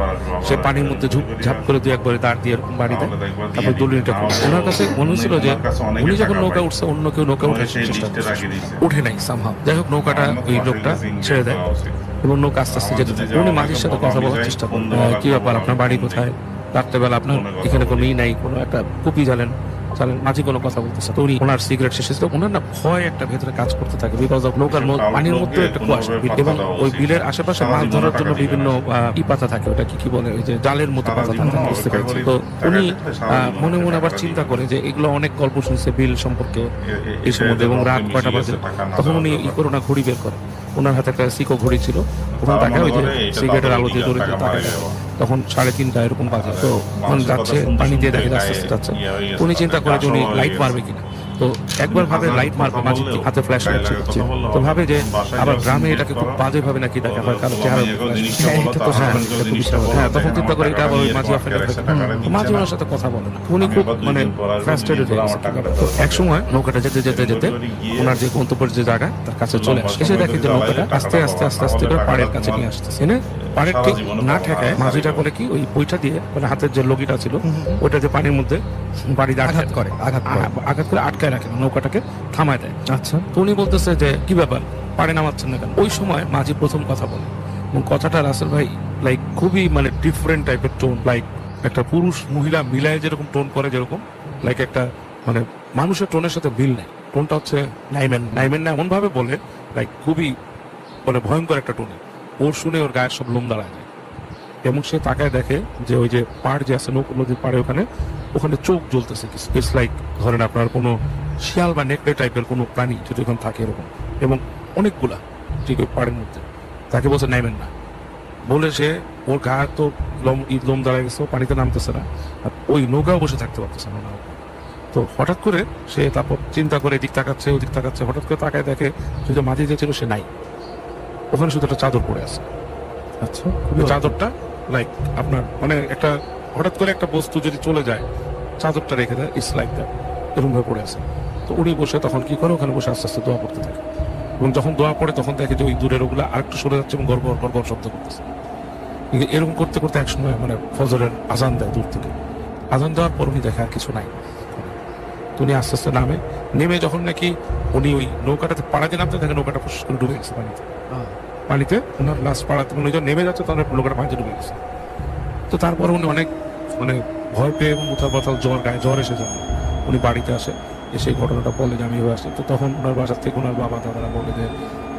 D: সে পানির মধ্যে ঝাপ করে 2-1 দাঁড় দিয়ে এরকম বাড়ি দেয়, তারপর দুলুনিটা করে। ওনার কাছে মনে হচ্ছিল যে উনি যখন নৌকা উঠছে অন্য কেউ নৌকা উঠে চেষ্টা করছে, উঠে নাই সামহাও। যাই হোক নৌকাটা ওই লোকটা ছেড়ে দেয় এবং নৌকা আস্তে আস্তে যেতে থাকে। উনি মাঝির সাথে কথা বলার চেষ্টা করেন, কি ব্যাপার, আপনার বাড়ি কোথায়, রাত্রেবেলা আপনার এখানে কোনো নাই, কোনো একটা কুপি জ্বালেন, মাঝি কোনো কথা বলতেছে। তো উনি ওনার সিগারেট শেষ হয়েছিল, ওনার না ভয় একটা ভেতরে কাজ করতে থাকে, বিকজ অফ নৌকার পানির মধ্যে একটা কুয়াশা, এবং ওই বিলের আশেপাশে মাছ ধরার জন্য বিভিন্ন পাতা থাকে, ওটা কি বলে, ওই যে জালের মতো পাতা থাকে, বুঝতে পেরেছি। তো উনি মনে মনে আবার চিন্তা করে যে এগুলো অনেক গল্প শুনছে বিল সম্পর্কে এই সম্বন্ধে, এবং রাত 9টা বাজে। তখন উনি করোনা ঘড়ি বের করে, ওনার হাতে একটা সিকো ঘড়ি ছিল, ওখানে তাকে ওই যে সিগারেটের আলো দিয়ে ধরে তাকে তখন 3:30 এরকম বাজে। তো তখন যাচ্ছে, পানি দিয়ে দেখে আস্তে আস্তে যাচ্ছে। উনি চিন্তা করে যে উনি লাইট মারবে কিনা, তো একবার ভাবে লাইট মারবে, মাঝে হাতে ফ্ল্যাশ লাইট ছিল, তো ভাবে যে আবার গ্রামে এটাকে খুব বাজে ভাবে নাকি দেখা হয়, কারণ চেহারা তখন চিন্তা করে এটা আবার ওই মাঝি আপনাকে মাঝি ওনার সাথে কথা বলে না। উনি খুব মানে ফ্রাস্ট্রেটেড হয়ে গেছে। তো এক সময় নৌকাটা যেতে যেতে যেতে ওনার যে গন্তব্যের যে জায়গা তার কাছে চলে আসে, এসে দেখে যে নৌকাটা আস্তে আস্তে আস্তে আস্তে করে পাড়ের কাছে নিয়ে আসতেছে। এনে পাড়ের ঠিক না ঠেকায় মাঝিটা করে কি ওই বইটা দিয়ে, মানে হাতের যে লগিটা ছিল ওটা যে পানির মধ্যে বাড়ি আঘাত করে আটকায় রাখে, নৌকাটাকে থামায় দেয়। আচ্ছা, তো উনি বলতেছে যে কি ব্যাপার, পাড়ে নামাচ্ছেন না কেন? ওই সময় মাঝি প্রথম কথা বলে, এবং কথাটা রাসেল ভাই লাইক খুবই মানে ডিফারেন্ট টাইপের টোন, লাইক একটা পুরুষ মহিলা মিলায় যেরকম টোন করে, যেরকম লাইক একটা মানে মানুষের টোনের সাথে মিল নেই। টোনটা হচ্ছে নাইমেন না এমন ভাবে বলে, লাইক খুবই মানে ভয়ঙ্কর একটা টোনে। ওর শুনে ওর গায়ের সব লোম দাঁড়ায় যায়, এবং সে তাকায় দেখে যে ওই যে পাড় যে আছে নদীর পাড়ে, ওখানে চোখ জ্বলতেছে। ইটস লাইক ধরেন আপনার কোনো শিয়াল বা নেকড়ে টাইপের কোনো প্রাণী যদি ওখানে থাকে এরকম, এবং অনেকগুলা ঠিক ওই পাড়ের মধ্যে। তাকে বলছে নাইমেন না, বলে সে ওর গায়ে তো লোম দাঁড়ায় গেছে, পানিতে নামতেছে না, আর ওই নৌকাও বসে থাকতে পারতেছে না। তো হঠাৎ করে সে তারপর চিন্তা করে এদিক তাকাচ্ছে ওদিক তাকাচ্ছে, হঠাৎ করে তাকায় দেখে যে মাঝি যে ছিল সে নাই, ওখানে শুধু একটা চাদর পড়ে আছে। আচ্ছা, চাদরটা লাইক আপনার মানে একটা হঠাৎ করে একটা বস্তু যদি চলে যায়, চাদরটা রেখে দেয়, ইটস লাইক দ্যাট, এরকম ভাবে পড়ে আছে। তো উনি বসে তখন কি করে, ওখানে বসে আস্তে আস্তে দোয়া পড়তে থাকে, এবং যখন দোয়া পড়ে তখন দেখে যে ওই দূরের ওগুলা আরেকটু সরে যাচ্ছে এবং গড় গড় শব্দ করতেছে। এরকম করতে করতে একসময় মানে ফজরের আজান দেয় দূর থেকে। আজান দেওয়ার পর উনি দেখে আর কিছু নাই। উনি আস্তে আস্তে নেমে যখন নাকি উনি ওই নৌকাটাতে পাড়াতে নামতে দেখে নৌকাটা ফুস করে ডুবে গেছে পানিতে। ওনার লাস্ট পাড়াতে উনি যখন নেমে যাচ্ছে তখন নৌকাটা পানিতে ডুবে গেছে। তো তারপরে উনি অনেক মানে ভয় পেয়ে এবং উঠার পাতাল গায়ে জ্বর এসে যান। উনি বাড়িতে আসে, এসে এই ঘটনাটা বলে যে আমি এভাবে আসি। তো তখন ওনার বাসার থেকে ওনার বাবা দাদারা বলে যে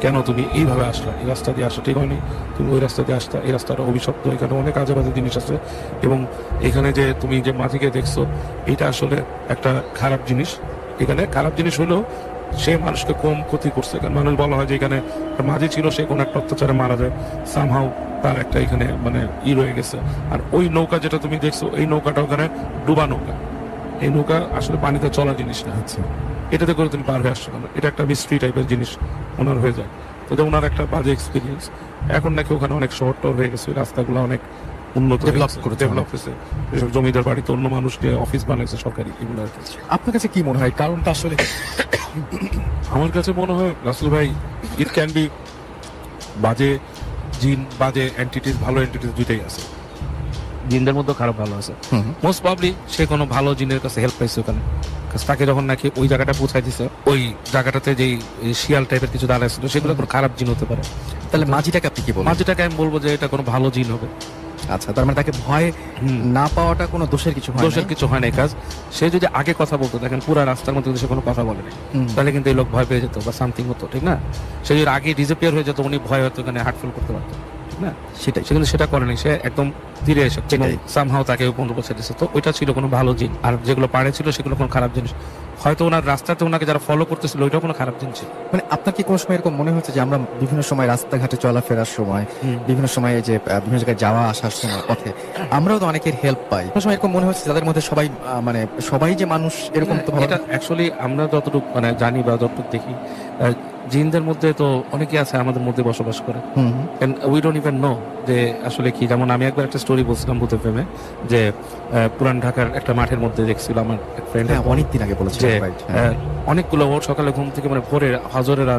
D: কেন তুমি এইভাবে আসলা, এই রাস্তা দিয়ে আসা ঠিক হয়নি, তুমি ওই রাস্তা দিয়ে আসতা, এই রাস্তাটা অভিশপ্ত, এখানে অনেক আজে বাজে জিনিস আছে, এবং এখানে যে তুমি যে মাঝিকে দেখছো এটা আসলে একটা খারাপ জিনিস। এখানে খারাপ জিনিস হলেও সে মানুষকে কম ক্ষতি করছে, কারণ মানুষ বলা হয় যে এখানে মাঝি ছিল, সে কোনো একটা অত্যাচারে মারা যায়, সামহাও তার একটা এখানে মানে রয়ে গেছে। আর ওই নৌকা যেটা তুমি দেখছো, এই নৌকাটা ওখানে ডুবা নৌকা, এই নৌকা আসলে পানিতে চলা জিনিস না। আচ্ছা, এটাতে করে তুমি পার হয়ে আসছো কেন? এটা একটা মিস্ট্রি টাইপের জিনিস ওনার হয়ে যায়। তো এটা ওনার একটা বাজে এক্সপিরিয়েন্স। এখন নাকি ওখানে অনেক শহর টর হয়ে গেছে, রাস্তাগুলো অনেক উন্নত ডেভেলপ হয়েছে, জমিদার বাড়িতে অন্য মানুষ দিয়ে অফিস বানাইছে সরকারি, এগুলো আর কি।
A: আপনার কাছে কি মনে হয় কারণটা আসলে?
D: আমার কাছে মনে হয় রাসেল ভাই, ইট ক্যান বি বাজে জিন, বাজে এন্টিটিস, ভালো এন্টিটিস দুইটাই আছে। জিনদের মধ্যে খারাপ ভালো আছে। মোস্ট প্রবাবলি সে কোনো ভালো জিনের কাছে হেল্প পাইছে ওখানে, তাকে যখন নাকি ওই জায়গাটা পৌঁছাই দিছে, ওই জায়গাটাতে যেই শিয়াল টাইপের কিছু দাঁড়ায় ছিল সেগুলো কোনো খারাপ জিন হতে পারে।
A: তাহলে মাঝিটাকে আপনি কি বলবেন?
D: মাঝিটাকে আমি বলবো যে এটা কোনো ভালো জিন হবে।
A: আচ্ছা, তার মানে তাকে ভয় না পাওয়াটা কোনো দোষের কিছু হয় না?
D: দোষের কিছু হয় না। কাজ সে যদি আগে কথা বলতো, দেখেন পুরো রাস্তার মধ্যে যদি সে কোনো কথা বলে তাহলে কিন্তু এই লোক ভয় পেয়ে যেত বা সামথিং হতো, ঠিক না? সে যদি আগে ডিসঅ্যাপিয়ার হয়ে যেত, উনি ভয় হতো এখানে হার্টফুল করতে পারতো, ঠিক না?
A: সেটাই।
D: সে কিন্তু সেটা করেনি, সে একদম ধীরে এসে সামহাও তাকে বন্ধ করছে দিচ্ছে। তো ওইটা ছিল কোনো ভালো জিন। আর যেগুলো পাড়ে ছিল সেগুলো কোনো খারাপ জিনিস। হয়তো ওনার রাস্তাতে ওনাকে যারা ফলো করতেছিল ওইটাও কোনো খারাপ জিনিস ছিল।
A: মানে আপনার কি কোনো সময় এরকম মনে হচ্ছে যে আমরা বিভিন্ন সময় রাস্তাঘাটে চলাফেরার সময়, বিভিন্ন সময় যে বিভিন্ন জায়গায় যাওয়া আসার সময় পথে আমরাও তো অনেকের হেল্প পাই, কোনো সময় এরকম মনে হচ্ছে যাদের মধ্যে সবাই মানে সবাই যে মানুষ এরকম তো
D: এটা অ্যাকচুয়ালি আমরা যতটুকু মানে জানি বা যতটুকু দেখি, জিনদের মধ্যে তো অনেকে আছে আমাদের মধ্যে বসবাস করে, and we don't even know যে আসলে কি। যেমন আমি একবার একটা স্টোরি বলছিলাম ভূতের প্রেমে, যে পুরান ঢাকার একটা মাঠের মধ্যে দেখছিল আমার এক ফ্রেন্ড,
A: অনেকদিন আগে বলেছে
D: যে অনেকগুলো ওর সকালে ঘুম থেকে মানে ভোরে হজরের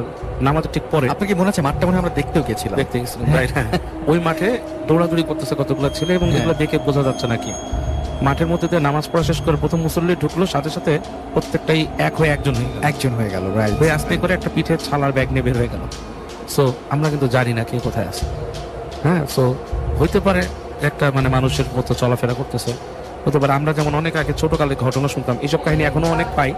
D: নামাজের ঠিক পরে,
A: আপনার কি মনে আছে মাঠটা মনে হয় আমরা দেখতেও গেছিলাম?
D: দেখতে গেছিলাম, রাইট? হ্যাঁ, ওই মাঠে দৌড়াদৌড়ি করতেছে কতগুলো ছেলে, এবং এগুলো দেখে বোঝা যাচ্ছে নাকি মাঠের মধ্যে দিয়ে নামাজ পড়া শেষ করে প্রথম মুসল্লি ঢুকলো, সাথে সাথে প্রত্যেকটাই এক হয়ে একজন হয়ে গেল, রাইট? হয়ে আস্তে করে একটা পিঠে ছালার ব্যাগ নিয়ে বের হয়ে গেল। সো আমরা কিন্তু জানি না কে কোথায় আছে। হ্যাঁ, সো হইতে পারে একটা মানে মানুষের মতো চলাফেরা করতেছে, হতে পারে আমরা যেমন অনেক আগে ছোটকালে ঘটনা শুনতাম, এইসব কাহিনী এখনো অনেক পাই,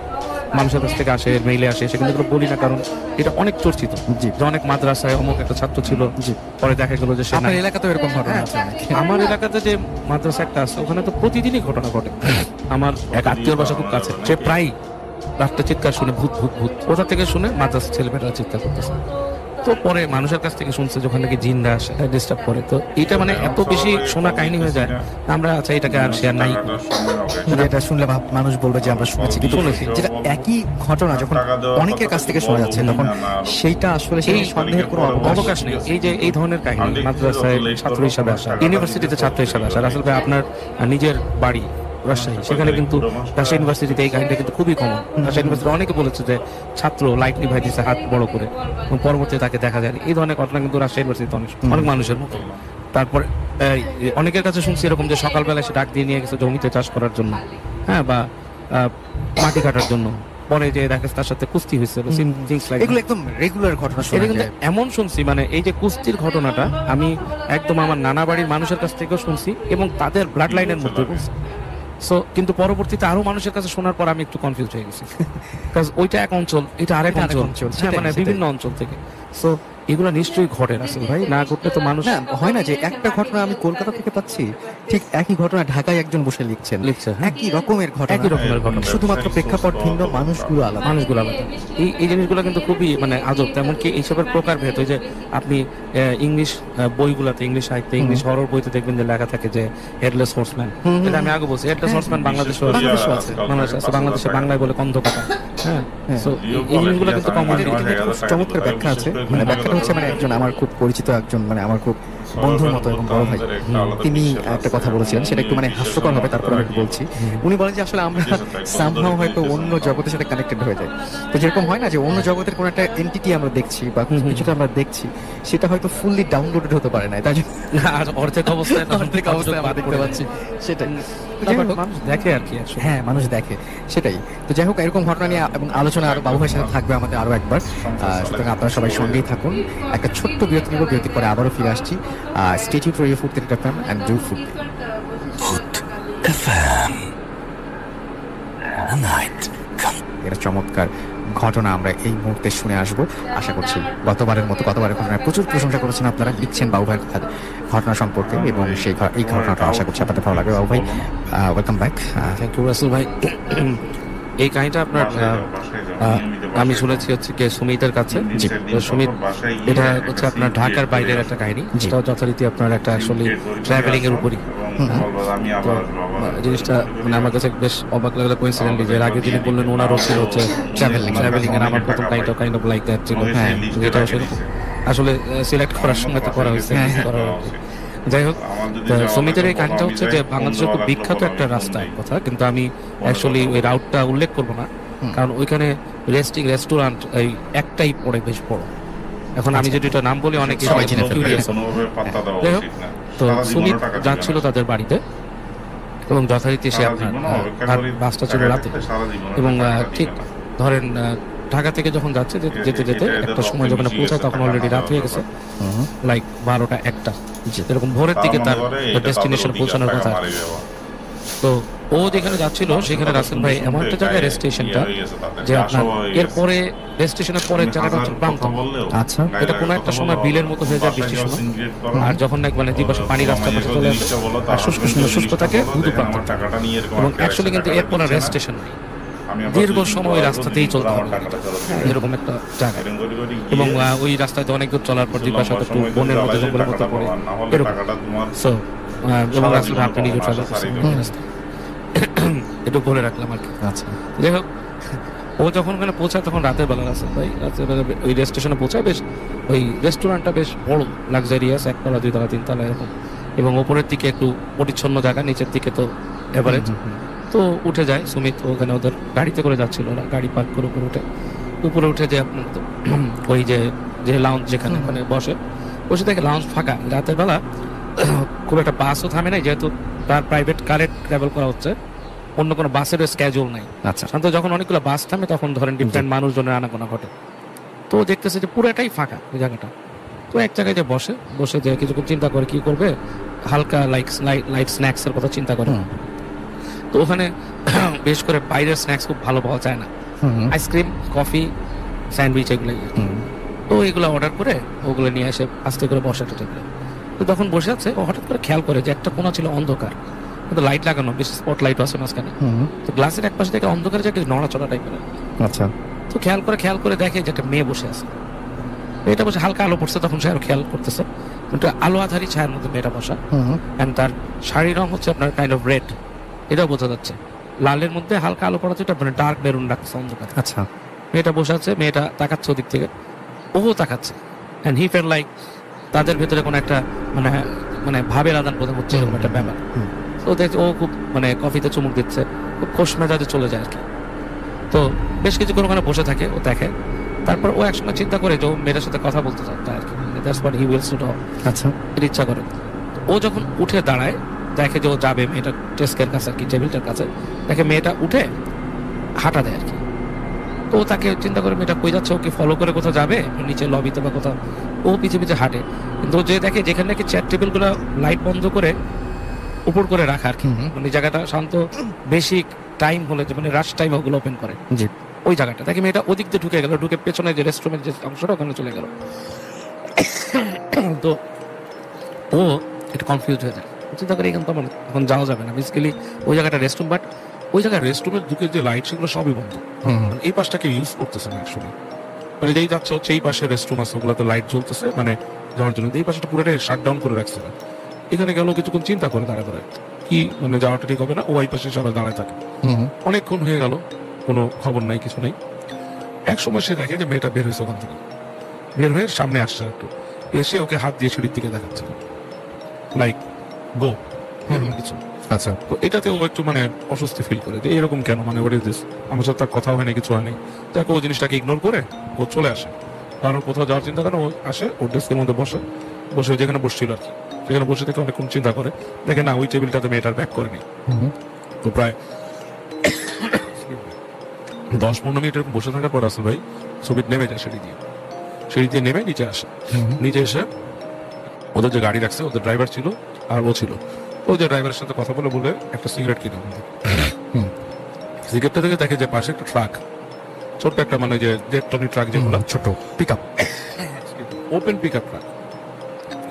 D: মানুষের কাছ থেকে আসে, মেইলে আসে, সেখানে এগুলো বলি না কারণ এটা অনেক চর্চিত। যে অনেক মাদ্রাসায় অমুক একটা ছাত্র ছিল, পরে দেখা গেল যে
A: আপনার এলাকাতে এরকম ঘটনা আছে?
D: আমার এলাকাতে যে মাদ্রাসা একটা আছে ওখানে তো প্রতিদিনই ঘটনা ঘটে। আমার এক আত্মীয়র বাসা খুব কাছে, সে প্রায় রাতটা চিৎকার শুনে ভূত ভূত ভূত কোথা থেকে শুনে মাদ্রাসা ছেলেমেয়েরা চিৎকার করতেছে। তো পরে মানুষের কাছ থেকে শুনছে যখন নাকি জিনরা আসে ডিস্টার্ব করে। তো এটা মানে এত বেশি শোনা কাহিনী হয়ে যায়, আমরা আচ্ছা এটাকে আর শেয়ার নাই।
A: এটা শুনলে মানুষ বলবে যে আমরা শুনেছি, কিন্তু যেটা একই ঘটনা যখন অনেকের কাছ থেকে শোনা যাচ্ছে তখন সেইটা আসলে সেই সন্দেহের কোনো
D: অবকাশ নেই। এই যে এই ধরনের কাহিনী মাদ্রাসায় ছাত্র হিসাবে আসা, ইউনিভার্সিটিতে ছাত্র হিসাবে আসা, রাসেল ভাই আপনার নিজের বাড়ি রাজশাহী, সেখানে কিন্তু রাজশাহী ইউনিভার্সিটিতে এই কাহিনীটা কিন্তু খুবই কমন। রাজশাহী ইউনিভার্সিটি অনেকে বলেছে যে ছাত্র লাইট নিভাই দিয়েছে হাত বড় করে, এবং পরবর্তীতে তাকে দেখা যায়। এই ধরনের ঘটনা কিন্তু রাজশাহী ইউনিভার্সিটিতে অনেক মানুষের মতো। তারপর অনেকের কাছে শুনছি এরকম যে সকালবেলা সে ডাক দিয়ে নিয়ে গেছে জমিতে চাষ করার জন্য, হ্যাঁ, বা মাটি কাটার জন্য, পরে যে দেখা তার সাথে কুস্তি হয়েছে।
A: এগুলো একদম রেগুলার ঘটনা।
D: এমন শুনছি মানে এই যে কুস্তির ঘটনাটা আমি একদম আমার নানা বাড়ির মানুষের কাছ থেকেও শুনছি এবং তাদের ব্লাড লাইনের মধ্যে বলছি। সো কিন্তু পরবর্তীতে আরো মানুষের কাছে শোনার পর আমি একটু কনফিউজ হয়ে গেছি, কারণ ওইটা এক অঞ্চল, এটা আরেক অঞ্চল, মানে বিভিন্ন অঞ্চল থেকে। সো এগুলো নিশ্চয়ই ঘটে রাসেল ভাই, না ঘটলে তো মানুষ
A: হয় না। যে একটা ঘটনা আমি কলকাতা থেকে পাচ্ছি, ঠিক একই ঘটনা ঢাকায় একজন বসে লিখছে, একই রকমের ঘটনা, শুধুমাত্র প্রেক্ষাপট ভিন্ন, মানুষগুলো আলাদা।
D: এই জিনিসগুলো কিন্তু খুবই মানে আজব। তেমনকি এইসবের প্রকারভেদ, ওই যে আপনি ইংলিশ বইগুলোতে, ইংলিশ সাহিত্যে, ইংলিশ হরর বইতে দেখবেন যে লেখা থাকে যে হেডলেস হর্সম্যান। এটা আমি আগে বলছি, হেডলেস হর্সম্যান বাংলাদেশে আছে, বাংলাদেশে বাংলায় বলে কন্ধকাটা। হ্যাঁ, এই জিনিসগুলো কিন্তু কমন।
A: চমৎকার ব্যাখ্যা আছে, মানে ব্যাখ্যাটা হচ্ছে মানে একজন আমার খুব পরিচিত একজন, মানে আমার খুব বন্ধুর মতো এবং বড় ভাই, তিনি একটা কথা বলেছিলেন, সেটা একটু মানে হাস্যকর হবে, তারপর আমি বলছি। উনি বলেন যে আসলে আমরা সামহাও হয়তো অন্য জগতের সাথে কানেক্টেড হয়ে যাই। তো যেরকম হয় না যে অন্য জগতের কোনো একটা এন্টিটি আমরা দেখছি বা কিছুটা আমরা দেখছি, সেটা হয়তো ফুললি ডাউনলোডেড হতে পারে না, তাই জন্য
D: অর্ধেক অবস্থায়
A: আমরা দেখতে পাচ্ছি। সেটাই
D: মানুষ দেখে আর কি।
A: হ্যাঁ, মানুষ দেখে, সেটাই। তো যাই হোক, এরকম ঘটনা নিয়ে এবং আলোচনা আরো বাবু ভাইয়ের সাথে থাকবে আমাদের আরো একবার। সুতরাং আপনারা সবাই সঙ্গেই থাকুন। একটা ছোট্ট বিরতি নেব, বিরতির পরে আবারও ফিরে আসছি। Stay tuned for your food FM and do food FM. এটা চমৎকার ঘটনা আমরা এই মুহূর্তে শুনে আসবো, আশা করছি। গতবারের ঘটনায় প্রচুর প্রশংসা করেছেন আপনারা, লিখছেন বাবু ভাইয়ের ঘটনা সম্পর্কে, এবং এই ঘটনাটা আশা করছি আপনাদের ভালো লাগবে। বাবু ভাই, welcome back.
D: Thank you Rasel ভাই। এই কাহিনীটা আপনার আমি শুনেছি হচ্ছে কি সুমিতের কাছে। সুমিত, এটা হচ্ছে আপনার ঢাকার বাইরের একটা কাহিনী, যেটা যথারীতি আপনার একটা আসলে ট্রাভেলিং এর উপরই। তো জিনিসটা মানে আমার কাছে বেশ অবাক লাগলো কোইন্সিডেন্টলি, যে আগে যিনি বললেন ওনারও ছিল হচ্ছে ট্রাভেলিং এর, আমার প্রথম কাইন্ড অফ লাইক দ্যাট ছিল। হ্যাঁ, যেটা আসলে সিলেক্ট করার সময় তো করা হয়েছে। যাই হোক, সুমিতের এই কাহিনীটা হচ্ছে যে বাংলাদেশের খুব বিখ্যাত একটা রাস্তা কথা, কিন্তু আমি অ্যাকচুয়ালি ওই রাউটটা উল্লেখ করবো না, কারণ ওইখানে রেস্টুরেন্ট এই একটাই পড়ে বেশ বড়, এখন আমি যদি এটা নাম বলি অনেকে
A: সবাই চিনে ফেলবে।
D: curious হবে।
C: কোনোভাবে পাত্তা দেওয়া
D: যাই হোক,
C: উচিত না।
D: তো
C: সারা জীবনও
D: সুমিত
C: টাকা দিবে
D: যাচ্ছিল
C: না।
D: তাদের বাড়িতে এবং যথারীতি সে
C: সারা
D: আপনার
C: জীবনও অপেক্ষা
D: তার
C: করি,
D: বাসটা ছিল
C: টাকা
D: রাতে
C: দিতে সারা জীবনও
D: এবং
C: টাকা দিবে
D: ঠিক
C: না।
D: ধরেন ঢাকা থেকে যখন যাচ্ছে যেতে যেতে
C: এটা এদের
D: একটা সময় যখন
C: রক্তে মিশিয়ে
D: পৌঁছায়
C: গেছে,
D: তখন
C: টাকা
D: অলরেডি
C: না
D: রাত হয়ে
C: দেওয়ার
D: গেছে,
A: হুম,
D: লাইক 12টা 1টা এরকম ভোরের
C: তারা
D: দিকে
C: মনে
D: তার
C: করে এটা
D: ডেস্টিনেশন
C: তাদের
D: পৌঁছানোর
C: অধিকার,
D: কথা।
C: টাকা মারি দেওয়া।
D: তো ও যেখানে যাচ্ছিল সেখানে রাসেল ভাই এমন একটা জায়গায় রেল স্টেশনটা যে আপনার এরপরে রেল স্টেশনের পরের জায়গাটা হচ্ছে প্রান্ত।
A: আচ্ছা।
D: এটা কোনো একটা সময় বিলের মতো হয়ে যায় বৃষ্টির সময়, আর যখন নাকি মানে দুপাশে পানি রাস্তার পাশে চলে আসে আর শুষ্ক সুন্দর শুষ্ক থাকে দুটো প্রান্ত, এবং অ্যাকচুয়ালি কিন্তু এরপর আর রেল স্টেশন নেই, দীর্ঘ সময় রাস্তাতেই চলতে হবে, এরকম একটা জায়গা। এবং ওই রাস্তাতে অনেক দূর চলার পর দুই পাশে হয়তো একটু বনের মধ্যে জঙ্গলের মধ্যে পড়ে এরকম। সো এবং রাস্তাটা আপনি নিজে ট্রাভেল করছেন একটু বলে রাখলাম আর কি।
A: আচ্ছা।
D: যাই হোক, ও যখন ওখানে পৌঁছায় তখন রাতের বেলা রাসেল ভাই রাতের বেলা ওই রেল স্টেশনে পৌঁছায়, বেশ ওই রেস্টুরেন্টটা বেশ বড় লাক্সারিয়াস, 1 তলা 2 তলা 3 তলা এরকম, এবং ওপরের দিকে একটু পরিচ্ছন্ন জায়গা, নিচের দিকে তো এভারেজ। তো উঠে যায় সুমিত, ওখানে ওদের গাড়িতে করে যাচ্ছিল, ওরা গাড়ি পার্ক করে উপরে উঠে যে আপনার তো ওই যে লাউঞ্জ যেখানে ওখানে বসে দেখে লাউঞ্জ ফাঁকা রাতের বেলা। খুব একটা বাসও থামে নাই, যেহেতু তার প্রাইভেট কারে ট্রাভেল করা হচ্ছে, অন্য কোনো বাসের স্ক্যাজুয়াল নাই।
A: আচ্ছা।
D: শান্ত যখন অনেকগুলো বাস থামে তখন ধরেন ডিফারেন্ট মানুষজনের আনাগোনা ঘটে। তো ও দেখতেছে যে পুরোটাই ফাঁকা ওই জায়গাটা। তো এক জায়গায় যে বসে যে কিছুক্ষণ চিন্তা করে কি করবে, হালকা লাইট স্ন্যাক্সের কথা চিন্তা করে। তো ওখানে বেশ করে বাইরের স্ন্যাক্স খুব ভালো পাওয়া যায় না, আইসক্রিম, কফি, স্যান্ডউইচ এগুলোই। তো এগুলো অর্ডার করে ওগুলো নিয়ে এসে আস্তে করে বসে টেবিলে। তো তখন বসে আছে, ও হঠাৎ করে খেয়াল করে যে একটা কোণা ছিল অন্ধকার, কিন্তু লাইট লাগানো, বেশ স্পট লাইট আছে মাঝখানে। তো গ্লাসের এক পাশে থেকে অন্ধকারে যে নড়াচড়া টাইপের।
A: আচ্ছা।
D: তো খেয়াল করে দেখে যে একটা মেয়ে বসে আছে। মেয়েটা বসে হালকা আলো পড়ছে, তখন সে আরো খেয়াল করতেছে কিন্তু আলো আধারি ছায়ার মধ্যে মেয়েটা বসা। এন্ড তার শাড়ির রং হচ্ছে আপনার কাইন্ড অফ রেড, এটাও বোঝা যাচ্ছে। লালের মধ্যে হালকা আলো পড়াচ্ছে, এটা মানে ডার্ক মেরুন লাগছে অন্ধকার।
A: আচ্ছা।
D: মেয়েটা বসে আছে, মেয়েটা তাকাচ্ছে ওদিক থেকে, ও তাকাচ্ছে, এন্ড হি ফেল লাইক তাদের ভেতরে কোনো একটা মানে ভাবের আদান প্রদান হচ্ছে, এরকম একটা ব্যাপার। তো দেখছে ও খুব মানে কফিতে চুমুক দিচ্ছে, খুব খোশ মেজাজে চলে যায় আর কি। তো বেশ কিছুক্ষণ ওখানে বসে থাকে, ও দেখে। তারপর ও একসময় চিন্তা করে যে ও মেয়েটার সাথে কথা বলতে চায় আর কি, that's what he wills to do.
A: আচ্ছা।
D: এর ইচ্ছা করে। ও যখন উঠে দাঁড়ায় দেখে যে ও যাবে মেয়েটার ডেস্কের কাছে আর কি, টেবিলটার কাছে, দেখে মেয়েটা উঠে হাঁটা দেয় আর কি। তো ও তাকে চিন্তা করে মেয়েটা কই যাচ্ছে, ওকে ফলো করে কোথাও যাবে নিচে লবিতে বা কোথাও, ও পিছে হাঁটে। কিন্তু ও যে দেখে যেখানে নাকি চেয়ার টেবিলগুলো লাইট বন্ধ করে উপর করে রাখা আর কি, মানে জায়গাটা শান্ত, বেশি টাইম হলে মানে রাশ টাইম ওগুলো ওপেন করে,
A: জি।
D: ওই জায়গাটা দেখে মেয়েটা ওদিক দিয়ে ঢুকে গেল, ঢুকে পেছনে যে রেস্টুরেন্টের যে অংশটা ওখানে চলে গেল। তো ও একটু কনফিউজ হয়ে যায়, চিন্তা করে এখানে তো আমার এখন যাওয়া যাবে না, বেসিক্যালি ওই জায়গাটা রেস্টরুম, বাট ওই জায়গায়
E: রেস্টুরেন্টের দিকে যে লাইট সেগুলো সবই বন্ধ, এই পাশটাকে ইউজ করতেছে না অ্যাকচুয়ালি। মানে যেই যাচ্ছে হচ্ছে এই পাশে রেস্টরুম আছে, ওগুলোতে লাইট জ্বলতেছে মানে যাওয়ার জন্য, এই পাশটা পুরোটাই শাট ডাউন করে রাখছে না। এখানে গেল কিছুক্ষণ চিন্তা করে দাঁড়ায় কি মানে যাওয়াটা ঠিক হবে না, ও এই পাশে সবাই দাঁড়ায় থাকে। অনেকক্ষণ হয়ে গেল, কোনো খবর নাই, কিছু নেই। এক সময় সে দেখে যে মেয়েটা বের হয়েছে ওখান থেকে, বের হয়ে সামনে আসছে একটু, এসে ওকে হাত দিয়ে সিঁড়ির দিকে দেখাচ্ছে, লাইক গো কিছু।
A: আচ্ছা।
E: তো এটাতে ও একটু মানে অস্বস্তি ফিল করে যে এরকম কেন, মানে ওয়াট ইজ দিস, আমার সাথে তার কথা হয়নি, কিছু হয়নি। দেখো ও জিনিসটাকে ইগনোর করে ও চলে আসে, কারণ কোথাও যাওয়ার চিন্তা করে, ও আসে ওর ডেস্কের মধ্যে বসে যেখানে বসছিল আর কি, সেখানে বসে থেকে অনেকক্ষণ চিন্তা করে, দেখে না ওই টেবিলটাতে মেয়েটার ব্যাক করেনি। তো প্রায় 10-15 মিনিট এরকম বসে থাকার পর আসল ভাই সুমিত নেমে যায় সিঁড়ি দিয়ে নেমে নিচে আসে। নিচে এসে ওদের যে গাড়ি রাখছে, ওদের ড্রাইভার ছিল আর ও ছিল, ও যে ড্রাইভারের সাথে কথা বলে একটা সিগারেট কিনে আমাদের। সিগারেটটা থেকে দেখে যে পাশে একটা ট্রাক, ছোট্ট একটা মানে যে 1.5 টনের ট্রাক, যেগুলো
A: ছোট pick up,
E: open pick up truck,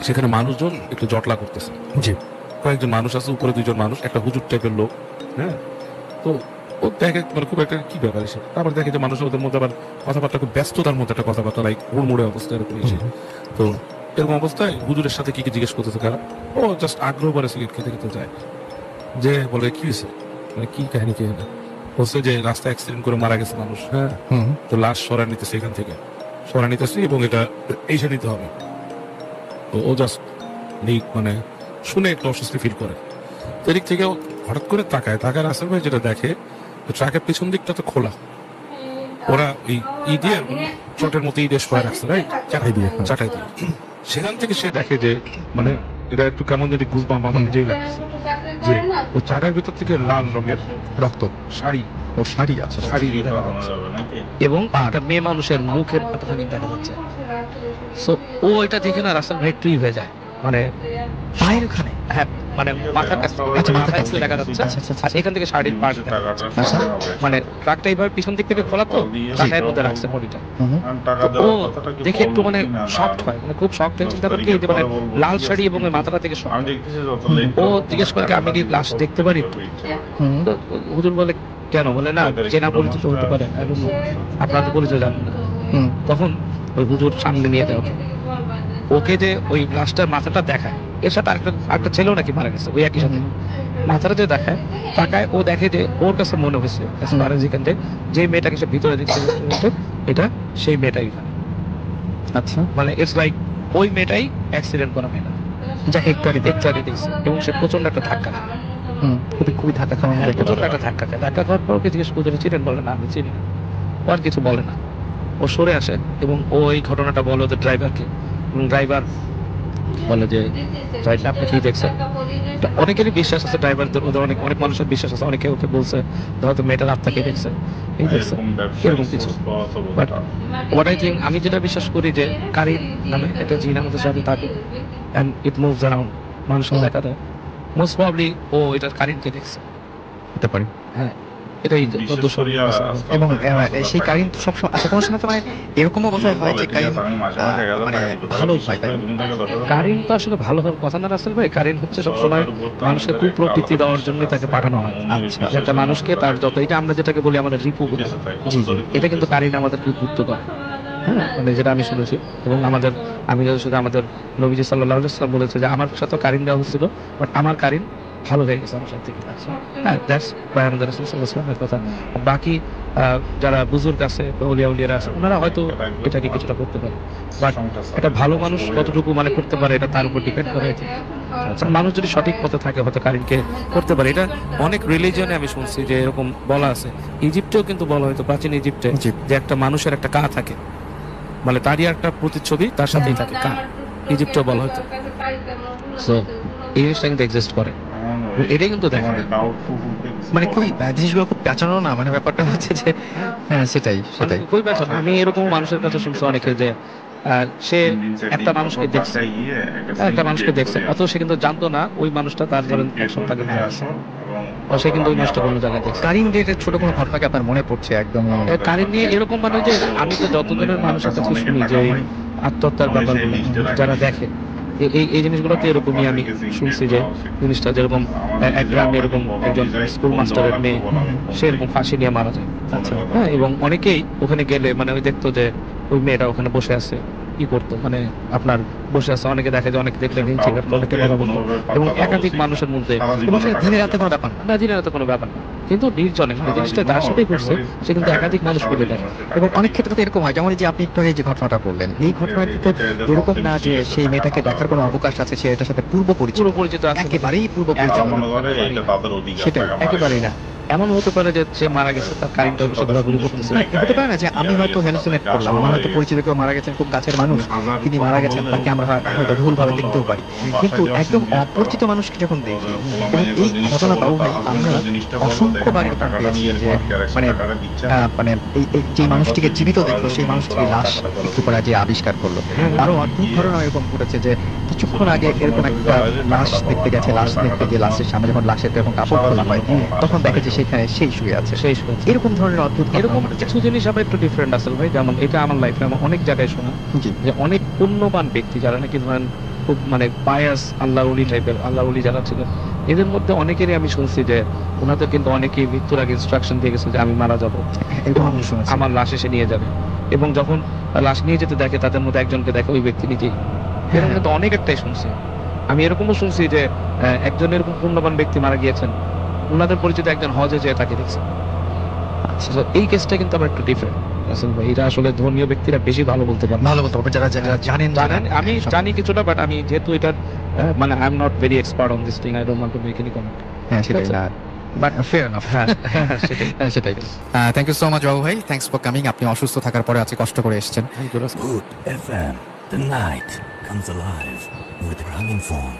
E: সেখানে মানুষজন একটু জটলা করতেছে।
A: জি।
E: কয়েকজন মানুষ আছে, উপরে 2জন মানুষ, একটা হুজুর টাইপের লোক। হ্যাঁ, তো ও দেখে মানে খুব একটা কি ব্যাপার এসে, তারপর দেখে যে মানুষ ওদের মধ্যে আবার কথাবার্তা খুব ব্যস্ততার মধ্যে একটা কথাবার্তা, লাইক হুড়মুড়ে অবস্থা এরকম এসে। তো এরকম অবস্থায় হুজুরের সাথে কি জিজ্ঞেস করতেছে কারা, ও জাস্ট আগ্রহ করে সিগারেট খেতে যায়, যে বলে কি হয়েছে, মানে কি কাহিনী, কি হলো, বলছে যে রাস্তায় অ্যাক্সিডেন্ট করে মারা গেছে মানুষ। হ্যাঁ, তো লাশ সরাই নিতেছে, এখান থেকে সরাই নিতেছে এবং এটা এই সে নিতে হবে। তো ও জাস্ট মানে শুনে একটু অস্বস্তি ফিল করে, এদিক থেকে হঠাৎ করে তাকায় আসল ভাই যেটা দেখে, ট্রাকের পিছন দিকটা তো খোলা, ওরা এই দিয়ে চটের মতো ঈদের স্কোয়ার রাখছে, রাইট?
A: চাটাই দিয়ে, হ্যাঁ।
E: চাটাই দিয়ে। সেখান থেকে সে দেখে যে মানে এটা একটু কেমন যদি গুজবাম আমার নিজেই লাগছে যে ও চাটার ভিতর থেকে লাল রঙের
A: রক্ত
E: শাড়ি
A: ও শাড়ি আছে।
E: শাড়ি দেখা যাচ্ছে এবং একটা মেয়ে মানুষের মুখের এতখানি দেখা যাচ্ছে। সো ও এটা দেখে না রাস্তার ভাই ট্রি হয়ে যায়, মানে
A: পায়ের ওখানে?
E: হ্যাঁ, মানে মাথার কাছে,
A: আচ্ছা,
E: মাথার কাছে দেখা যাচ্ছে। আর এখান থেকে শাড়ির পাশ দেখা যাচ্ছে। মানে ট্রাকটা এইভাবে পিছন দিক থেকে খোলা তো টাকার মধ্যে রাখছে বডিটা। তো ও দেখে একটু মানে শকড হয়, মানে খুব শকড হয়ে চিন্তা করে কি যে মানে লাল শাড়ি এবং ওই মাথাটা থেকে শক। ও জিজ্ঞেস করে আমি কি লাশ দেখতে পারি? তো হুজুর বলে কেন? বলে না, চেনা পরিচিত হতে পারে এবং আপনারা তো পরিচয় জানেন না। তখন ওই হুজুর সামনে নিয়ে দেয় ওকে, যে ওই লাশটার মাথাটা দেখায়। এর সাথে আরেকটা ছেলেও নাকি মারা গেছে ওই একই সাথে। মাথাটা যে দেখায় তাকায়, ও দেখে যে ওর কাছে মনে হয়েছে যে মেয়েটাকে সে ভিতরে দেখতে এটা সেই মেয়েটাই।
A: আচ্ছা,
E: মানে ইটস লাইক ওই মেয়েটাই অ্যাক্সিডেন্ট করা মেয়েটা, যা একটু আগে দেখছে এবং সে প্রচন্ড একটা ধাক্কা খায়।
A: খুবই ধাক্কা খাওয়া মনে হয়।
E: প্রচন্ড একটা ধাক্কা খায়। ধাক্কা খাওয়ার পর ওকে জিজ্ঞেস করে চিনেন? বলে না, আমি চিনি না। ও আর কিছু বলে না, ও সরে আসে এবং ও এই ঘটনাটা বলে ওদের ড্রাইভারকে। ড্রাইভার বলে যে ড্রাইভার আপনি কি দেখছেন? অনেকেরই বিশ্বাস আছে, ড্রাইভারদের ওদের অনেক মানুষের বিশ্বাস আছে। অনেকে ওকে বলছে হয়তো মেয়েটার আত্মাকে দেখছে, এই দেখছে এরকম কিছু। বাট হোয়াট আই থিঙ্ক, আমি যেটা বিশ্বাস করি যে কারিন নামে একটা জিন আমাদের সাথে থাকে অ্যান্ড ইট মুভস অ্যারাউন্ড, মানুষের দেখা দেয়। মোস্ট প্রবাবলি ও এটার কারিনকে দেখছে,
A: হতে পারে।
E: হ্যাঁ এটাই
A: এবং সেই কারিন তো সবসময়, আচ্ছা কোনো সময় তো মানে এরকমও বোধ হয় যে কারিন মানে ভালো হয়, তাই
E: কারিন তো আসলে ভালো হওয়ার কথা না রাসেল ভাই। কারিন হচ্ছে সবসময় মানুষকে কুপ্রবৃত্তি দেওয়ার জন্য তাকে পাঠানো হয়।
A: আচ্ছা,
E: একটা মানুষকে তার যত, এটা আমরা যেটাকে বলি আমাদের রিপু, এটা কিন্তু কারিন আমাদের উদ্বুদ্ধ করে। হ্যাঁ, মানে যেটা আমি শুনেছি এবং আমি শুধু আমাদের নবীজি সাল্লাল্লাহু আলাইহি ওয়াসাল্লাম বলেছে যে আমার সাথে কারিন দেওয়া হয়েছিল, বাট আমার কারিন ভালো হয়ে গেছে আমার সাথে। হ্যাঁ, দ্যাটস বাই আমাদের রাসূল সাল্লাল্লাহু আলাইহি ওয়াসাল্লামের কথা। বাকি যারা বুজুর্গ আছে, উলিয়ারা আছে, ওনারা হয়তো এটাকে কিছুটা করতে পারে, বাট একটা ভালো মানুষ কতটুকু মানে করতে পারে এটা তার উপর ডিপেন্ড করে। মানুষ যদি সঠিক পথে থাকে হয়তো কারিনকে করতে পারে। এটা অনেক রিলিজিয়নে আমি শুনছি যে এরকম বলা আছে। ইজিপ্টেও কিন্তু বলা হয়তো, প্রাচীন ইজিপ্টে, যে একটা মানুষের একটা কা থাকে, মানে তারই একটা প্রতিচ্ছবি তার সাথেই থাকে কা। ইজিপ্টেও বলা হয়তো। সো এই জিনিসটা কিন্তু এক্সিস্ট করে, এটাই কিন্তু দেখা যায়।
A: মানে খুবই জিনিসগুলো খুব পেঁচানো না, মানে ব্যাপারটা হচ্ছে যে হ্যাঁ সেটাই।
E: খুবই পেঁচানো। আমি এরকম মানুষের কাছে শুনছি অনেকে যে সে একটা মানুষকে দেখছে, অথচ সে কিন্তু জানতো না ওই মানুষটা তার ধরেন এক সপ্তাহ আগে মারা গেছে। সে কিন্তু ওই মানুষটা কোনো জায়গায় দেখছে।
A: কারিন রিলেটেড ছোট কোনো ঘটনাকে আপনার মনে পড়ছে একদম?
E: কারিন নিয়ে এরকম মানে যে আমি তো যতজনের মানুষের কাছে শুনি যে আত্মহত্যার ব্যাপারগুলো যারা দেখে, এই জিনিসগুলোতে এরকমই আমি শুনছি যে জিনিসটা যেরকম এক গ্রামে এরকম একজন স্কুল মাস্টারের মেয়ে, সে এরকম ফাঁসি নিয়ে মারা যায়।
A: আচ্ছা,
E: হ্যাঁ, এবং অনেকেই ওখানে গেলে মানে ওই দেখতো যে ওই মেয়েটা ওখানে বসে আছে, কি করতো মানে আপনার বসে আছে। অনেকে দেখে যে অনেকে দেখলে অনেকে কথা বলতো এবং একাধিক মানুষের মধ্যে
A: দিনে রাতে কোনো ব্যাপার
E: না, দিনে রাতে কোনো ব্যাপার না, কিন্তু নির্জনে মানে জিনিসটা যার সাথেই করছে সে কিন্তু একাধিক মানুষ করে দেখে।
A: এবং অনেক ক্ষেত্রে তো এরকম হয়, যেমন যে আপনি একটু আগে যে ঘটনাটা বললেন, এই ঘটনাটি তো এরকম না যে সেই মেয়েটাকে দেখার কোনো অবকাশ আছে, সে এটার সাথে পূর্ব পরিচিত
E: আছে,
A: একেবারেই পূর্ব পরিচিত, সেটা
E: একেবারেই না। এমন হতে পারে যে সে মারা গেছে, তার কারেন্ট অফিসে ঘোরাঘুরি করতেছে।
A: হতে পারে না যে আমি হয়তো হ্যালুসিনেট করলাম, আমার হয়তো পরিচিত কেউ মারা গেছেন, খুব কাছের মানুষ, তিনি মারা গেছেন, তাকে আমরা হয়তো ভুলভাবে দেখতেও পারি। কিন্তু একদম অপরিচিত মানুষকে যখন দেখি, এবং এই ঘটনাটাও আমরা অসংখ্যবার এরকম পেয়েছি যে মানে এই যে মানুষটিকে জীবিত দেখলো, সেই মানুষটিকে লাশ একটু পরে যে আবিষ্কার করলো। আরো অদ্ভুত ঘটনা এরকম ঘটেছে যে কিছুক্ষণ আগে এরকম একটা লাশ দেখতে গেছে, লাশ দেখতে গিয়ে লাশের সামনে যখন লাশের এরকম কাপড় খোলা হয়, তখন দেখে যে সেখানে সেই শুয়ে আছে। এরকম ধরনের অদ্ভুত
E: এরকম কিছু জিনিস আবার একটু ডিফারেন্ট আসলে ভাই। যেমন এটা আমার লাইফে আমার অনেক জায়গায় শোনা যে অনেক পুণ্যবান ব্যক্তি যারা নাকি ধরেন খুব মানে বায়াস আল্লাহ ওলি টাইপের, আল্লাহ ওলি যারা ছিলেন, এদের মধ্যে অনেকেরই আমি শুনছি যে ওনাদের কিন্তু অনেকেই মৃত্যুর আগে ইনস্ট্রাকশন দিয়ে গেছে যে আমি মারা যাবো, আমার লাশ এসে নিয়ে যাবে। এবং যখন লাশ নিয়ে যেতে দেখে তাদের মধ্যে একজনকে দেখে ওই ব্যক্তি নিজেই। এরকম কিন্তু অনেক একটাই শুনছি। আমি এরকমও শুনছি যে একজন এরকম পুণ্যবান ব্যক্তি মারা গিয়েছেন, ওনাদের পরিচিত একজন হজে যেয়ে তাকে দেখছে। আচ্ছা, এই কেসটা কিন্তু আবার একটু ডিফারেন্ট আসলে ভাই। এটা আসলে ধর্মীয় ব্যক্তিরা বেশি ভালো বলতে পারে,
A: যারা জানেন।
E: আমি জানি কিছুটা, বাট আমি যেহেতু এটা মানে I am not very expert on this thing, I don't want to make any comment.
A: হ্যাঁ সেটাই না, বাট ফেয়ার এনাফ। হ্যাঁ সেটাই। থ্যাংক ইউ সো মাচ বাবু ভাই, থ্যাংকস ফর কামিং। আপনি অসুস্থ থাকার পরে আজকে কষ্ট করে এসেছেন।
F: Hood FM. The night comes alive with Gramophone.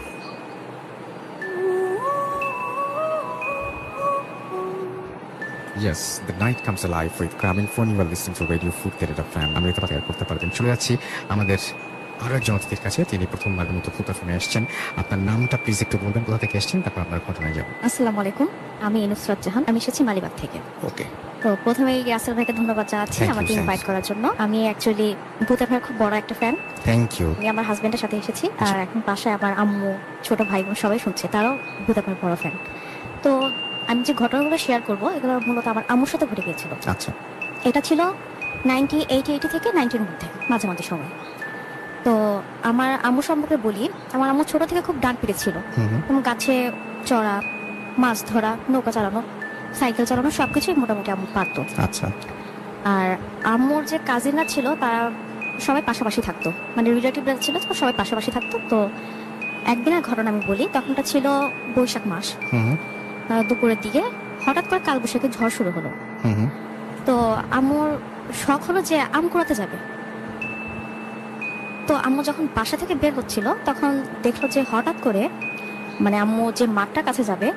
A: Yes, the night comes alive with Gramophone. You are listening to Radio Food Theatre FM. আমরা এটা শেয়ার করতে পারবেন। চলে যাচ্ছি আমাদের আরো একজন অতিথির কাছে, তিনি প্রথমবারের মতো ফুটা শুনে এসেছেন। আপনার নামটা প্লিজ একটু বলবেন, কোথা থেকে এসেছেন, তারপর আপনার ঘটনায় যাবো।
G: আসসালামু আলাইকুম, আমি নুসরাত জাহান, আমি এসেছি মালিবাগ থেকে।
A: ওকে,
G: তো প্রথমে ইয়াসির ভাইকে ধন্যবাদ জানাচ্ছি
A: Thank you,
G: আমাকে
A: thanks.
G: ইনভাইট করার জন্য। আমি অ্যাকচুয়ালি ভূতের ভাইয়ের খুব বড় একটা ফ্যান।
A: Thank you.
G: আমি আমার হাজবেন্ডের সাথে এসেছি, আর এখন বাসায় আমার আম্মু, ছোট ভাই বোন সবাই শুনছে, তারাও ভূতের ভাইয়ের বড় ফ্যান। তো আমি যে ঘটনাগুলো শেয়ার করবো এগুলো মূলত আমার আম্মুর সাথে ঘটে গিয়েছিল।
A: আচ্ছা,
G: এটা ছিল 1980 থেকে 90-এর মধ্যে মাঝামাঝি সময়। তো আমার আম্মু সম্পর্কে বলি, আমার আম্মু ছোট থেকে খুব ডান পিড়ে ছিল, এবং গাছে চড়া, মাছ ধরা, নৌকা চালানো, সাইকেল চালানো সবকিছুই মোটামুটি আম্মু পারতো।
A: আচ্ছা।
G: আর আম্মুর যে কাজিনরা ছিল তারা সবাই পাশাপাশি থাকতো, মানে রিলেটিভরা ছিল তো সবাই পাশাপাশি থাকতো। তো একদিনের ঘটনা আমি বলি, তখনটা ছিল বৈশাখ মাস। দুপুরের দিকে হঠাৎ করে কালবৈশাখী ঝড় শুরু হলো। তো আম্মুর শখ হলো যে আম কুড়াতে যাবে। তো আম্মু যখন বাসা থেকে বের হচ্ছিল তখন দেখলো যে হঠাৎ করে, মানে আম্মু যে মাঠটার কাছে যাবে,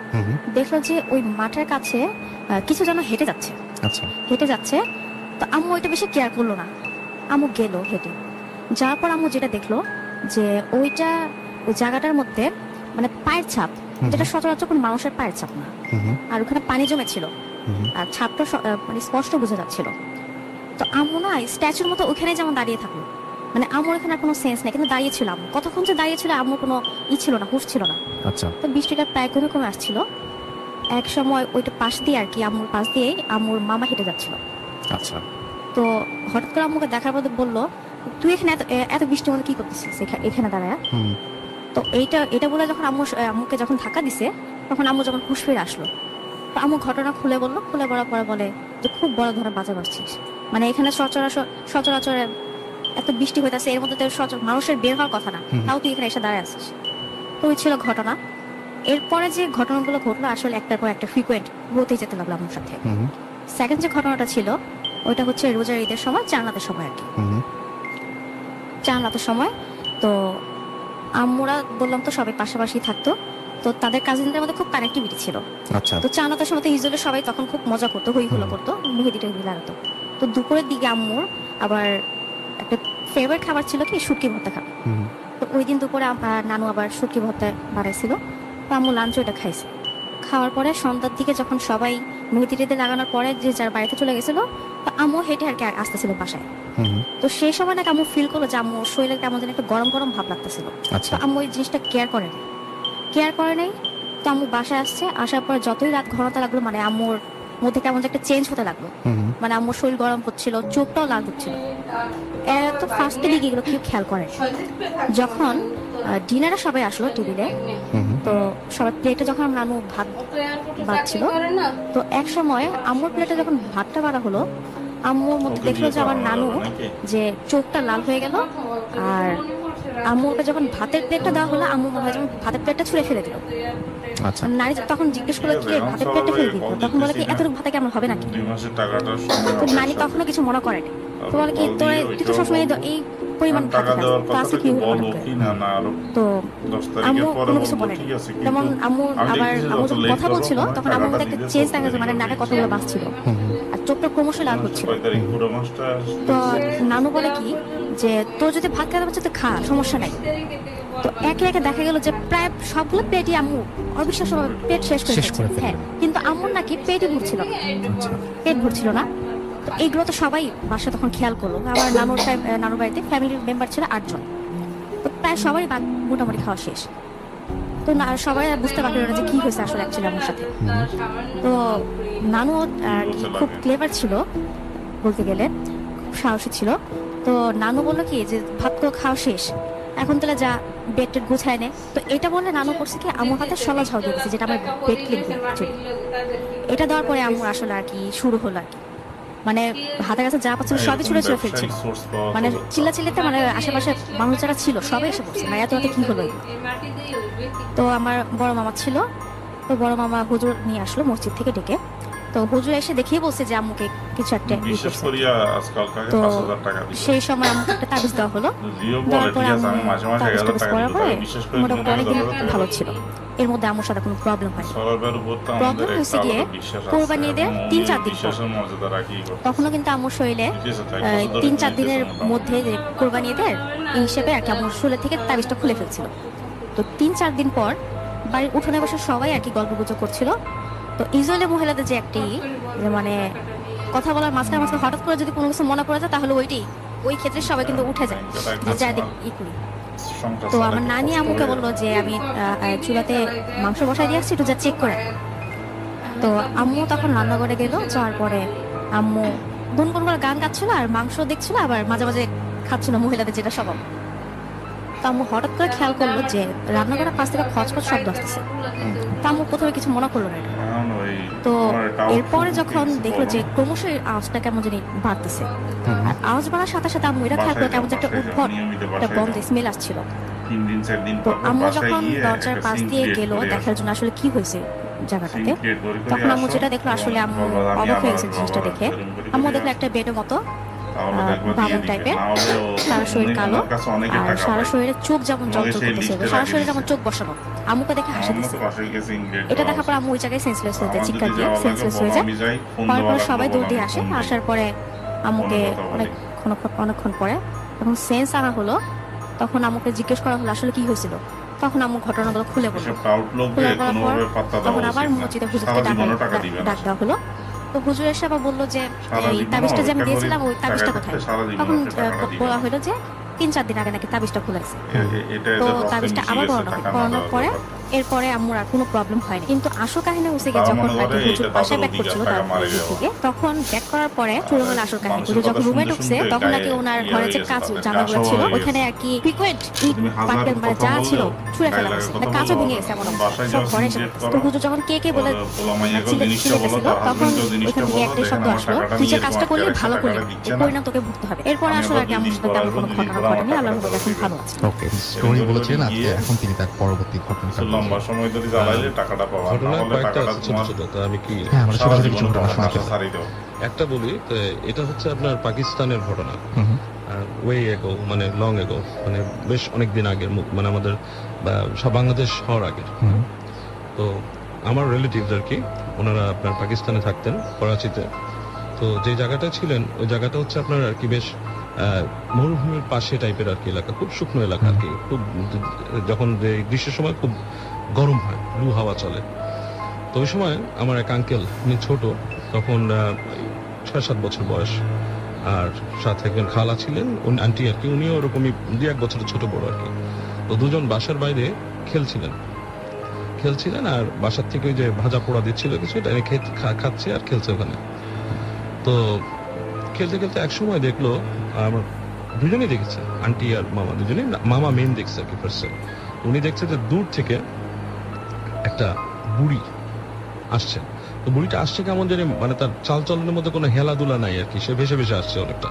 G: দেখলো যে ওই মাঠের কাছে কিছু যেন হেঁটে যাচ্ছে।
A: আচ্ছা,
G: হেঁটে যাচ্ছে। তো আম্মু ওইটা বেশি কেয়ার করলো না, আম্মু গেল হেঁটে। যাওয়ার পর আম্মু যেটা দেখলো যে ওইটা, ওই জায়গাটার মধ্যে মানে পায়ের ছাপ, যেটা সচরাচর কোনো মানুষের পায়ের ছাপ না, আর ওখানে পানি জমেছিল, আর ছাপটা মানে স্পষ্ট বোঝা যাচ্ছিল। তো আম্মু না স্ট্যাচুর মতো ওখানে যেমন দাঁড়িয়ে থাকলো, মানে আম্মুর এখানে কোনো সেন্স নেই, কিন্তু দাঁড়িয়েছিল আম্মু। কতক্ষণ যে দাঁড়িয়েছিল আম্মুর কোনো ছিল না, হুঁশ ছিল না।
A: আচ্ছা।
G: তো বৃষ্টিটা প্রায় কমে কমে আসছিল। এক সময় ওইটা পাশ দিয়ে আর কি, আম্মুর পাশ দিয়ে আম্মুর মামা হেঁটে যাচ্ছিল।
A: আচ্ছা।
G: তো হঠাৎ করে আম্মুকে দেখার পর বললো, তুই এখানে এত বৃষ্টির মধ্যে কি করতেছিস এখানে দাঁড়ায়? তো এটা বলে যখন আম্মুকে যখন ধাক্কা দিছে, তখন আম্মু যখন হুঁশ ফিরে আসলো, তো আম্মু ঘটনা খুলে বললো। খুলে বলার পরে বলে যে খুব বড় ধরনের বাজা বাজছিস, মানে এখানে সচরাচর এত বৃষ্টি হইতেছে, এর মধ্যে মানুষের বের হওয়ার কথা না, তাও তুই এখানে এসে দাঁড়ায় আছিস। তো ওই ছিল ঘটনা। এরপরে যে ঘটনাগুলো ঘটলো আসলে একটার পর একটা ফ্রিকুয়েন্ট হতেই যেতে লাগলো আমার সাথে। সেকেন্ড যে ঘটনাটা ছিল ওইটা হচ্ছে রোজার ঈদের সময়, চাঁদরাতের সময় আর কি। চাঁদরাতের সময় তো আম্মুরা বললাম তো সবাই পাশাপাশি থাকতো, তো তাদের কাজিনদের মধ্যে খুব কানেক্টিভিটি ছিল।
A: আচ্ছা।
G: তো চাঁদরাতের সময় তো ইউজুয়ালি সবাই তখন খুব মজা করতো, হই হুল্লো করতো, মেহেদি টেহেদি লাগাতো। তো দুপুরের দিকে আম্মুর আবার একটা ফেভারিট খাবার ছিল কি, শুটকি ভর্তা খাবে। তো ওই দিন দুপুরে নানু আবার শুটকি ভর্তা বানাইছিল, তো আম্মু লাঞ্চ ওইটা খাইছে। খাওয়ার পরে সন্ধ্যার দিকে যখন সবাই মেহেদি টেহেদি লাগানোর পরে যে যার বাড়িতে চলে গেছিল, তো আম্মু হেঁটে আর কি আসতেছিল বাসায়। তো সেই সময় নাকি আম্মু ফিল করলো যে আম্মুর শরীরে কেমন যেন একটা গরম গরম ভাব লাগতেছিল। তো আম্মু ওই জিনিসটা কেয়ার করে নাই। তো আম্মু বাসায় আসছে, আসার পর যতই রাত ঘনতা লাগলো, মানে আম্মুর মধ্যে কেমন একটা চেঞ্জ হতে লাগলো, মানে আম্মুর শরীর গরম হচ্ছিল, চোখটাও লাল হচ্ছিল। এত ফার্স্টে দিকে এগুলো কেউ খেয়াল করে। যখন ডিনারে সবাই আসলো টেবিলে, তো সবার প্লেটে যখন নানু ভাত বাড়ছিল, তো এক সময় আম্মুর প্লেটে যখন ভাতটা বাড়া হলো, আম্মুর মধ্যে দেখলো যে আমার নানু যে চোখটা লাল হয়ে গেল। আর আম্মুকে যখন ভাতের প্লেটটা দেওয়া হলো, আম্মু মনে হয় যখন ভাতের প্লেটটা ছুঁড়ে ফেলে দিল।
A: আচ্ছা।
G: নারী তখন জিজ্ঞেস করলো কি ভাতের প্লেটটা ফেলে দিল, তখন বলে কি এতটুকু ভাতে কেমন হবে নাকি? তো নারী তখনও কিছু মনে করেনি। তো বলে কি তুই তো সবসময় এই পরিমাণ ভাত খাস, তো আজকে কি হলো? তো আম্মু কোনো কিছু বলেনি। যেমন আম্মু যখন কথা বলছিল তখন আম্মুর মধ্যে একটা চেঞ্জ দেখা যায়, মানে নাকে কথাগুলো বাঁচছিল আর চোখটা ক্রমশ লাল হচ্ছিল। তো নানু বলে কি যে তোর যদি ভাত খেতে পারছে তো খা, সমস্যা নাই। তো একে একে দেখা গেল যে প্রায় সবগুলো পেটই আম্মু অবিশ্বাস্য পেট শেষ করে ফেলেছে। হ্যাঁ, কিন্তু আম্মুর নাকি পেটই ভরছিল না। তো এইগুলো তো সবাই বাসা তখন খেয়াল করলো। আমার নানুর বাড়িতে ফ্যামিলি মেম্বার ছিল 8 জন। তো প্রায় সবাই মোটামুটি খাওয়া শেষ। তো সবাই বুঝতে পারলো না যে কি হয়েছে আসলে অ্যাকচুয়ালি আমার সাথে। তো নানু খুব ক্লেভার ছিল বলতে গেলে, খুব সাহসী ছিল। তো নানু বললো কি যে ভাত তো খাওয়া শেষ, এখন তাহলে যা বেড টেড গুছায় নে। তো এটা বলে নানু করছে কি আমার হাতে সলা ঝাল দিয়ে দিচ্ছে, যেটা আমার বেড ক্লিন করে। এটা দেওয়ার পরে আমার আসলে আর কি শুরু হলো আর কি, মানে হাতের কাছে যা পাচ্ছিল সবই ছুঁড়ে ফেলছিল, মানে চিল্লাতে মানে আশেপাশে মানুষ যারা ছিল সবাই এসে পড়ছে, মানে এত রাতে কি হলো। তো আমার বড় মামা ছিল, তো তো বড় মামা হুজুর নিয়ে আসলো মসজিদ থেকে ডেকে। তো হুজুর এসে দেখিয়ে বলছে যে আম্মুকে কিছু একটা
C: বিশেষ করিয়া আজকাল কাকে
G: তো
C: 5000 টাকা দিবে।
G: সেই সময় আম্মুকে একটা তাবিজ দেওয়া হলো।
C: জিও বলে
G: দেওয়ার পর
C: ঠিক আছে, আমি
G: আম্মু
C: মাঝে মাঝে
G: তাবিজ
C: 1000
G: টাবিজ
C: টাকা
G: করার
C: দিতে
G: পরে
C: পারি, বিশেষ করে
G: মোটামুটি অনেকদিন ভালো ছিল। এর মধ্যে আম্মুর সাথে কোনো প্রবলেম হয় না।
C: সরবের উপর তো আমাদের
G: প্রবলেম হয়েছে
C: একটা
G: গিয়ে
C: আলাদা বিশ্বাস আছে।
G: কোরবানি ঈদের 3-4 দিন পর।
C: বিশ্বাসের মর্যাদা রাখি করতে।
G: তখনও কিন্তু আম্মুর শরীরে
C: ঠিক আছে, তাই
G: 3-4 দিনের মধ্যে যে কোরবানি ঈদের এই হিসেবে আর কি আম্মুর শরীর থেকে তাবিজটা খুলে ফেলছিল। তো 3-4 দিন পর বাড়ির উঠোনে বসে সবাই আর কি গল্প গুজব করছিল। তো ইসরায়েলি মহিলাদের যে একটি যে মানে কথা বলার মাঝখানে হঠাৎ করে যদি কোনো কিছু মনে পড়ে যায় তাহলে ওই ক্ষেত্রে সবাই কিন্তু উঠে যায় যে যা ই করি। তো আমার নানি আম্মুকে বললো যে আমি চুলাতে মাংস বসাই দিয়ে আসছি, একটু যা চেক করে। তো আম্মু তখন রান্নাঘরে গেল, যাওয়ার পরে আম্মু গুনগুন করে গান গাচ্ছিল আর মাংস দেখছিল, আবার মাঝে মাঝে খাচ্ছিল মহিলাদের যেটা স্বভাব। তো আম্মু হঠাৎ করে খেয়াল করলো যে রান্নাঘরের পাশ থেকে খচখচ শব্দ আসতেছে। তো আম্মু প্রথমে কিছু মনে করলো না এটা। তো এরপরে যখন দেখলো যে ক্রমশ আওয়াজটা কেমন জানি বাড়তেছে, আর আওয়াজ বাড়ার সাথে সাথে আম্মু এটা খেয়াল করলো কেমন যে একটা উদ্ভট একটা গন্ধ স্মেল আসছিল। তো আম্মু যখন দরজার পাশ দিয়ে গেল দেখার জন্য আসলে কি হয়েছে জায়গাটাতে, তখন আম্মু যেটা দেখলো আসলে আম্মু অবাক হয়ে গেছে জিনিসটা দেখে। আম্মু দেখলো একটা বেডের মতো বামন টাইপের, সারা শরীর কালো আর সারা শরীরে চোখ যেমন জলজল করতেছে, সারা শরীরে যেমন চোখ বসানো। আম্মুকে দেখে হাসি দিচ্ছে। এটা দেখার পর আম্মু ওই জায়গায় সেন্সলেস হয়ে যায়, চিৎকার দিয়ে সেন্সলেস হয়ে যায়। হওয়ার পরে সবাই দৌড় দিয়ে আসে। আসার পরে আম্মুকে অনেকক্ষণ পরে যখন সেন্স আনা হলো, তখন আম্মুকে জিজ্ঞেস করা হলো আসলে কি হয়েছিল। তখন আম্মু ঘটনাগুলো খুলে বলল। খুলে বলার পর তখন আবার মসজিদে হুজুরকে ডাক দেওয়া হলো। তো হুজুর এসে আবার বললো যে এই তাবিজটা যে আমি দিয়েছিলাম ওই তাবিজটা কোথায়। তখন বলা হলো যে 3-4 দিন আগে নাকি তাবিজটা খুলেছে। তো তাবিজটা আবার করানোর পরে এরপরে আম্মুর আর কোনো প্রবলেম হয়নি। কিন্তু আসল কাহিনী হচ্ছে গিয়ে যখন হুজুর বাসায় ব্যাক করছিল তার থেকে, তখন ব্যাক করার পরে শুরু হলো আসল কাহিনী। হুজুর যখন রুমে ঢুকছে তখন নাকি ওনার ঘরে যে কাঁচ জানাগুলো ছিল ওইখানে আর কি ফ্রিকুয়েন্ট পার্টেন মানে যা ছিল ছুঁড়ে ফেলা হয়েছে, কাঁচও ভেঙে গেছে এমন সব ঘরে এসে। তো হুজুর যখন কে বলে ছিঁড়ে গেছিল তখন ওইখান থেকে একটাই শব্দ আসলো, তুই যে কাজটা করলি ভালো করলি, এর পরিণাম তোকে ভুগতে হবে। এরপরে আসলে আর কি আমার সাথে তেমন কোনো ঘটনা ঘটেনি। আল্লাহর রহমতে এখন ভালো আছে।
A: ওকে, স্টোরি বলেছিলেন আজকে, এখন তিনি তার পরবর্তী ঘটনাটা
C: লম্বা সময় ধরে জ্বালাইলে টাকাটা পাওয়া না
E: ঘটনা
C: হলে
E: কয়েকটা
C: টাকাটা
E: আছে ছোট
C: তোমার
E: ছোট, তো আমি কি
A: হ্যাঁ আমরা ছোট
C: সারা
A: ছোট
C: জীবন
A: কিছু ঘটনা
C: তোমার
A: শোনাতে
C: মাথা ছাড়ি দাও।
E: একটা বলি। তো এটা হচ্ছে আপনার পাকিস্তানের ঘটনা, ওয়ে এগো মানে লং এগো, মানে বেশ অনেক দিন আগের, মানে আমাদের সব বাংলাদেশ হওয়ার আগের। তো আমার রিলেটিভস আর কি, ওনারা আপনার পাকিস্তানে থাকতেন, করাচিতে। তো যে জায়গাটা ছিলেন ওই জায়গাটা হচ্ছে আপনার আর কি বেশ মরুভূমির পাশে টাইপের আর কি এলাকা, খুব শুকনো এলাকা আর কি। খুব যখন যে গ্রীষ্মের সময় খুব গরম হয়, লু হাওয়া চলে। তো ওই সময় আমার এক আঙ্কেল, উনি ছোট তখন 6-7 বছর বয়স, আর সাথে একজন খালা ছিলেন, আন্টি আর কি, উনিও ওরকমই 2-1 বছরের ছোট বড় আর কি। তো দুজন বাসার বাইরে খেলছিলেন আর বাসার থেকে ওই যে ভাজা পোড়া দিচ্ছিল কিছু, এটা খাচ্ছে আর খেলছে ওখানে। তো খেলতে খেলতে এক সময় দেখলো, আমার দুজনেই দেখেছে, আন্টি আর মামা দুজনেই, মামা মেন দেখছে আর কি ফার্স্টে। উনি দেখছে যে দূর থেকে একটা বুড়ি আসছে। তো বুড়িটা আসছে কেমন জানি, মানে তার চালচলনের মধ্যে কোনো হেলাদুলা নাই আর কি, সে ভেসে ভেসে আসছে অনেকটা।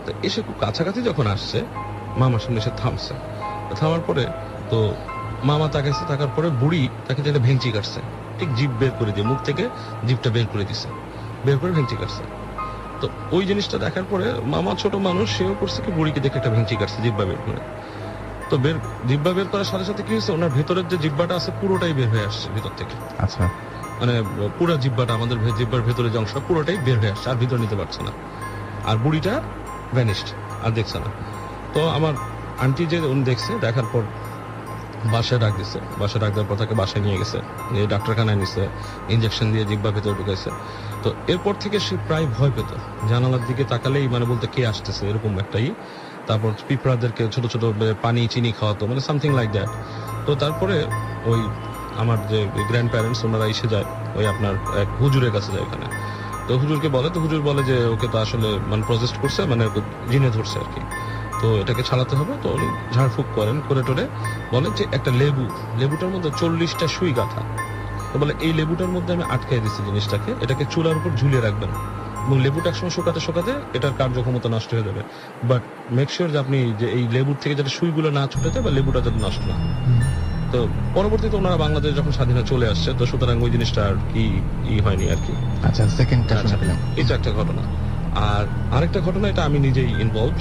E: তো এসে খুব কাছাকাছি যখন আসছে, মামার সামনে এসে থামছে। থামার পরে তো মামা তাকাইছে, তাকার পরে বুড়ি তাকে একটা ভেঙচি কাটছে, ঠিক জিভ বের করে দিয়ে, মুখ থেকে জিভটা বের করে দিছে, বের করে ভেঙচি কাটছে। তো ওই জিনিসটা দেখার পরে মামা ছোট মানুষ, সেও করছে কি বুড়িকে দেখে একটা ভেঙচি কাটছে জিব্বা বের করে। তো জিব্বা বের করার সাথে সাথে কি হয়েছে, ওনার ভেতরের যে জিব্বাটা আছে পুরোটাই বের হয়ে আসছে ভিতর থেকে।
A: আচ্ছা,
E: মানে পুরো জিব্বাটা, আমাদের জিব্বার ভেতরে যে অংশ পুরোটাই বের হয়ে আসছে, আর ভিতর নিতে পারছে না। আর বুড়িটা ভ্যানিশড, আর দেখছে না। তো আমার আন্টি যে উনি দেখছে, দেখার পর বাসায় ডাক দিচ্ছে, বাসায় ডাক দেওয়ার পর তাকে বাসায় নিয়ে গেছে, নিয়ে ডাক্তারখানায় নিচ্ছে, ইঞ্জেকশন দিয়ে জিব্বা ভেতরে ঢুকাইছে। তো এরপর থেকে সে প্রায় ভয় পেত, জানালার দিকে তাকালেই মানে বলতে কে আসতেছে এরকম একটাই। তারপর পিঁপড়াদেরকে ছোট ছোট পানি চিনি খাওয়াতো, মানে সামথিং লাইক দ্যাট। তো তারপরে ওই আমার যে গ্র্যান্ড প্যারেন্টস ওনারা এসে যায়, ওই আপনার এক হুজুরের কাছে যায় ওখানে। তো হুজুরকে বলে, তো হুজুর বলে যে ওকে তো আসলে মানে প্রজেস্ট করছে, মানে জিনে ধরছে আর কি, তো এটাকে ছাড়াতে হবে। তো উনি ঝাড়ফুঁক করেন, করে টোরে বলেন যে একটা লেবুটার মধ্যে 40টা সুই গাঁথা। তো বলে এই লেবুটার মধ্যে আমি আটকাই দিচ্ছি জিনিসটাকে, এটাকে চুলার উপর ঝুলিয়ে রাখবেন, এবং লেবুটা একসময় শুকাতে এটার কার্যক্ষমতা নষ্ট হয়ে যাবে। বাট মেক শিওর যে আপনি যে এই লেবুর থেকে যাতে সুইগুলো না ছুটে যায় বা লেবুটা যাতে নষ্ট না।
H: তো পরবর্তীতে ওনারা বাংলাদেশ যখন স্বাধীনতা চলে আসছে, তো সুতরাং ওই জিনিসটা আর কি হয়নি আর কি।
A: আচ্ছা, সেকেন্ডটা শুনে পেলাম।
H: এটা একটা ঘটনা। আর আরেকটা ঘটনা, এটা আমি নিজেই ইনভলভড।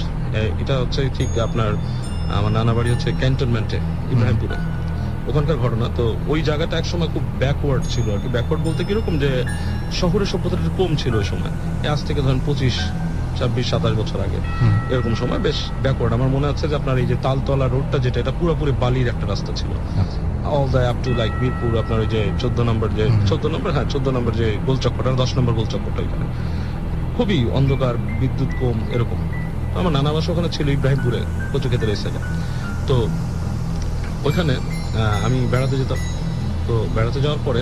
H: এটা হচ্ছে ঠিক আপনার, আমার নানা বাড়ি হচ্ছে ক্যান্টনমেন্টে, ইব্রাহিমপুরে, ওখানকার ঘটনা। তো ওই জায়গাটা একসময় খুব ব্যাকওয়ার্ড ছিল আর কি। ব্যাকওয়ার্ড বলতে কিরকম, যে শহরের সভ্যতাটা একটু কম ছিল ওই সময়। আজ থেকে ধরেন 25-26-27 বছর আগে এরকম সময় বেশ ব্যাকওয়ার্ড। আমার মনে আছে যে আপনার এই যে তালতলা রোডটা যেটা, এটা পুরোপুরি বালির একটা রাস্তা ছিল, all the up to like Birpur. আপনার ওই যে 14 নম্বর যে গোলচক্করটা, 10 নম্বর গোলচক্করটা, ওইখানে খুবই অন্ধকার, বিদ্যুৎ কম এরকম। আমার নানা বাসা ওখানে ছিল ইব্রাহিমপুরে, কচু ক্ষেতের এই সাইডে। তো ওইখানে আমি বেড়াতে যেতাম। তো বেড়াতে যাওয়ার পরে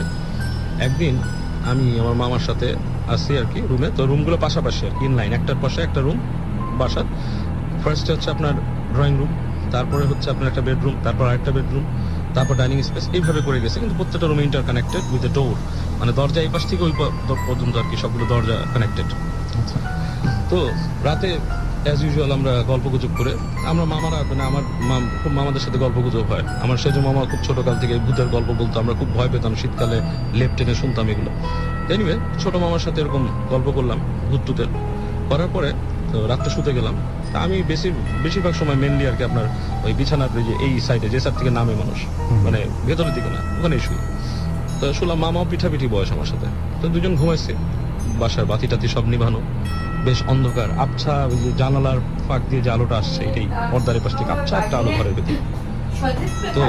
H: একদিন আমি আমার মামার সাথে আসি আর কি রুমে। তো রুমগুলো পাশাপাশি আর কি, ইনলাইন, একটার পাশে একটা রুম বাসার। ফার্স্টে হচ্ছে আপনার ড্রয়িং রুম, তারপরে হচ্ছে আপনার একটা বেডরুম, তারপর আরেকটা বেডরুম, তারপর ডাইনিং স্পেস, এইভাবে করে গেছে। কিন্তু প্রত্যেকটা room interconnected with a door, মানে দরজা এই পাশ থেকে ওই পর্যন্ত আর কি, সবগুলো দরজা কানেক্টেড। তো রাতে অ্যাজ ইউজুয়াল আমরা গল্পগুজব করে, আমরা মামারা মানে আমার খুব মামাদের সাথে গল্পগুজব হয়। আমার সেজ মামা খুব ছোটকাল থেকে ভূতের গল্প বলতো, আমরা খুব ভয় পেতাম, শীতকালে লেপ টেনে শুনতাম এগুলো। এনিওয়ে, ছোট মামার সাথে এরকম গল্প করলাম ভূত টুতের, করার পরে তো রাত্রে শুতে গেলাম। তা আমি বেশিরভাগ সময় মেনলি আর কি আপনার ওই বিছানার যে এই সাইডে, যে সাইড থেকে নামে মানুষ, মানে ভেতরের দিকে না, ওখানেই শুই। তো শুনলাম মামাও পিঠাপিঠি বয়স আমার সাথে। তো দুজন ঘুমাইছে, বাসার বাতি টাতি সব নিভানো, বেশ অন্ধকার, আবছা জানালার ফাঁক দিয়ে যে আলোটা আসছে, এটাই পর্দার পাশ থেকে আবছা একটা আলো ঘরের ভেতরে। তো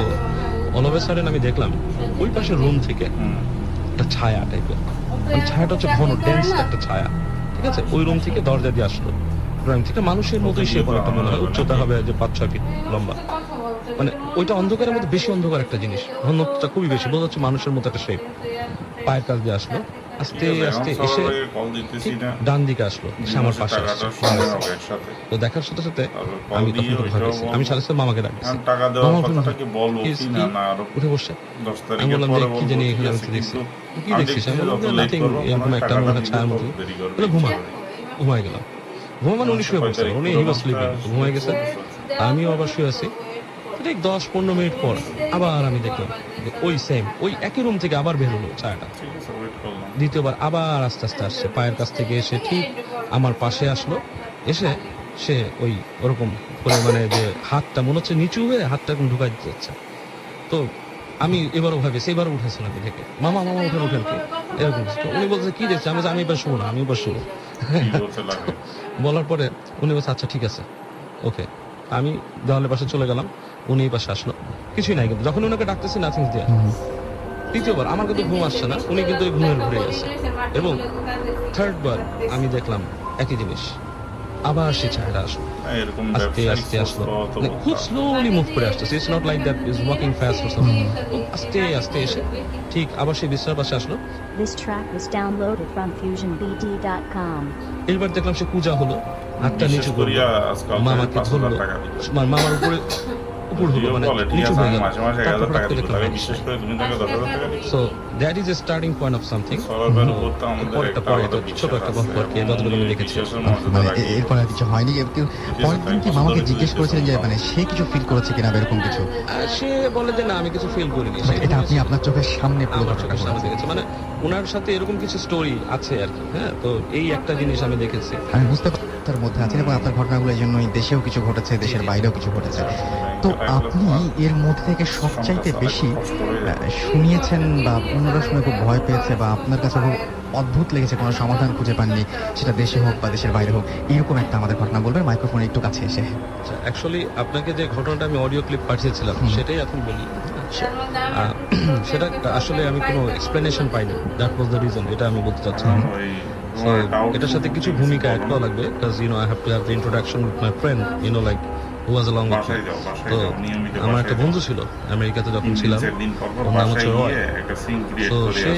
H: অল অফ এ সাডেন আমি দেখলাম ওই পাশের রুম থেকে একটা ছায়া টাইপের, মানে ছায়াটা হচ্ছে ঘন ডেন্স একটা ছায়া, ঠিক আছে, ওই রুম থেকে দরজা দিয়ে আসলো। ড্রয়িং থেকে মানুষের মতোই সে একটা মনে হয়, উচ্চতা হবে যে 5-6 ফিট লম্বা। মানে ওইটা অন্ধকারের মধ্যে বেশি অন্ধকার একটা জিনিস, ঘনত্বটা খুবই বেশি, বোঝা যাচ্ছে মানুষের মতো একটা শেপ। পায়ের কাছ দিয়ে আসলো, আস্তে আস্তে এসে ডান দিকে আসলো, সে আমার পাশে আসছে। তো দেখার সাথে সাথে আমি তখন তো ভয় পেয়েছি। আমি সাথে সাথে মামাকে ডাকছি, উঠে বসছে। আমি বললাম যে কি জানি এখানে আমি দেখছি, কি দেখছিস? আমি বললাম নাথিং, এরকম একটা মনে হয় ছায়ার মতো। বলে ঘুমাই গেলাম। ঘুমা উনি শুয়ে পড়ছে, উনি হি ওয়াজ স্লিপিং, ঘুমাই গেছে। আমিও আবার শুয়ে আছি। ঠিক 10-15 মিনিট পর আবার আমি দেখলাম ওই সেম, ওই একই রুম থেকে আবার বের হলো ছায়াটা। দ্বিতীয়বার আবার আস্তে আস্তে আসছে, পায়ের কাছ থেকে এসে ঠিক আমার পাশে আসলো। এসে সে ওই ওরকম করে, মানে যে হাতটা মনে হচ্ছে নিচু হয়ে হাতটা এখন ঢুকাই দিতে যাচ্ছে। তো আমি এবারও ভাবিছি, এবারও উঠেছিলাম আমি থেকে, মামা উঠেন কি এরকম। উনি বলছে কি দেখছে? আমি এবার শুবো না, আমি এবার শুবো। বলার পরে উনি বলছে আচ্ছা ঠিক আছে, ওকে। আমি দেওয়ালের পাশে চলে গেলাম, উনি এই পাশে আসলো, কিছুই নাই। কিন্তু যখন ওনাকে ডাকতেছি নাথিং দেয়ার। তৃতীয়বার আমার কিন্তু ঘুম আসছে না, উনি কিন্তু ওই ঘুমের ঘুরে গেছে। এবং থার্ড বার আমি দেখলাম একই জিনিস, আবার সে ছায়াটা আসলো, আস্তে আস্তে আসলো, খুব স্লোলি মুভ করে আসতেছে। It's not like that is walking fast or something. আস্তে আস্তে এসে ঠিক আবার সেই বিছানার পাশে আসলো।
I: This track was downloaded from fusionbd.com.
H: এইবার দেখলাম সে পূজা হলো, হাতটা নিচু করলো, মামাকে ধরলো, মামার উপর হলো, মানে নিচু হয়ে গেল। So that is a starting point of something. পরে ছোট একটা গল্প আর কি, যতটুকু আমি দেখেছি।
A: মানে এরপর আর কিছু হয়নি? পরের দিন কি মামাকে জিজ্ঞেস করেছিলেন যে মানে সে কিছু ফিল করেছে কিনা এরকম কিছু?
H: সে বলে যে না, আমি কিছু ফিল করিনি।
A: এটা আপনি আপনার চোখের সামনে
H: দেখেছি, মানে ওনার সাথে এরকম কিছু স্টোরি আছে আর কি। হ্যাঁ, তো এই একটা জিনিস আমি দেখেছি।
A: আমি বুঝতে তার মধ্যে আছেন এবং আপনার ঘটনাগুলো এই জন্যই দেশেও কিছু ঘটেছে, দেশের বাইরেও কিছু ঘটেছে। তো আপনি এর মধ্যে থেকে সবচাইতে বেশি শুনিয়েছেন বা অন্যরা শুনে খুব ভয় পেয়েছে বা আপনার কাছে খুব অদ্ভুত লেগেছে, কোনো সমাধান খুঁজে পাননি, সেটা দেশে হোক বা দেশের বাইরে হোক, এরকম একটা আমাদের ঘটনা বলবেন মাইক্রোফোন একটু কাছে এসে।
H: অ্যাকচুয়ালি আপনাকে যে ঘটনাটা আমি অডিও ক্লিপ পাঠিয়েছিলাম সেটাই এখন বলি। সেটা আসলে আমি কোনো এক্সপ্লেনেশন পাইনি, দ্যাট ওয়াজ দ্য রিজন, এটা আমি বলতে চাচ্ছিলাম। এটার সাথে কিছু ভূমিকা অ্যাড করা লাগবে, because you know I have to have the introduction with my friend, you know like who was along with me. তো আমার একটা বন্ধু ছিল আমেরিকাতে যখন ছিলাম, ওর নাম হচ্ছে রয়। তো সে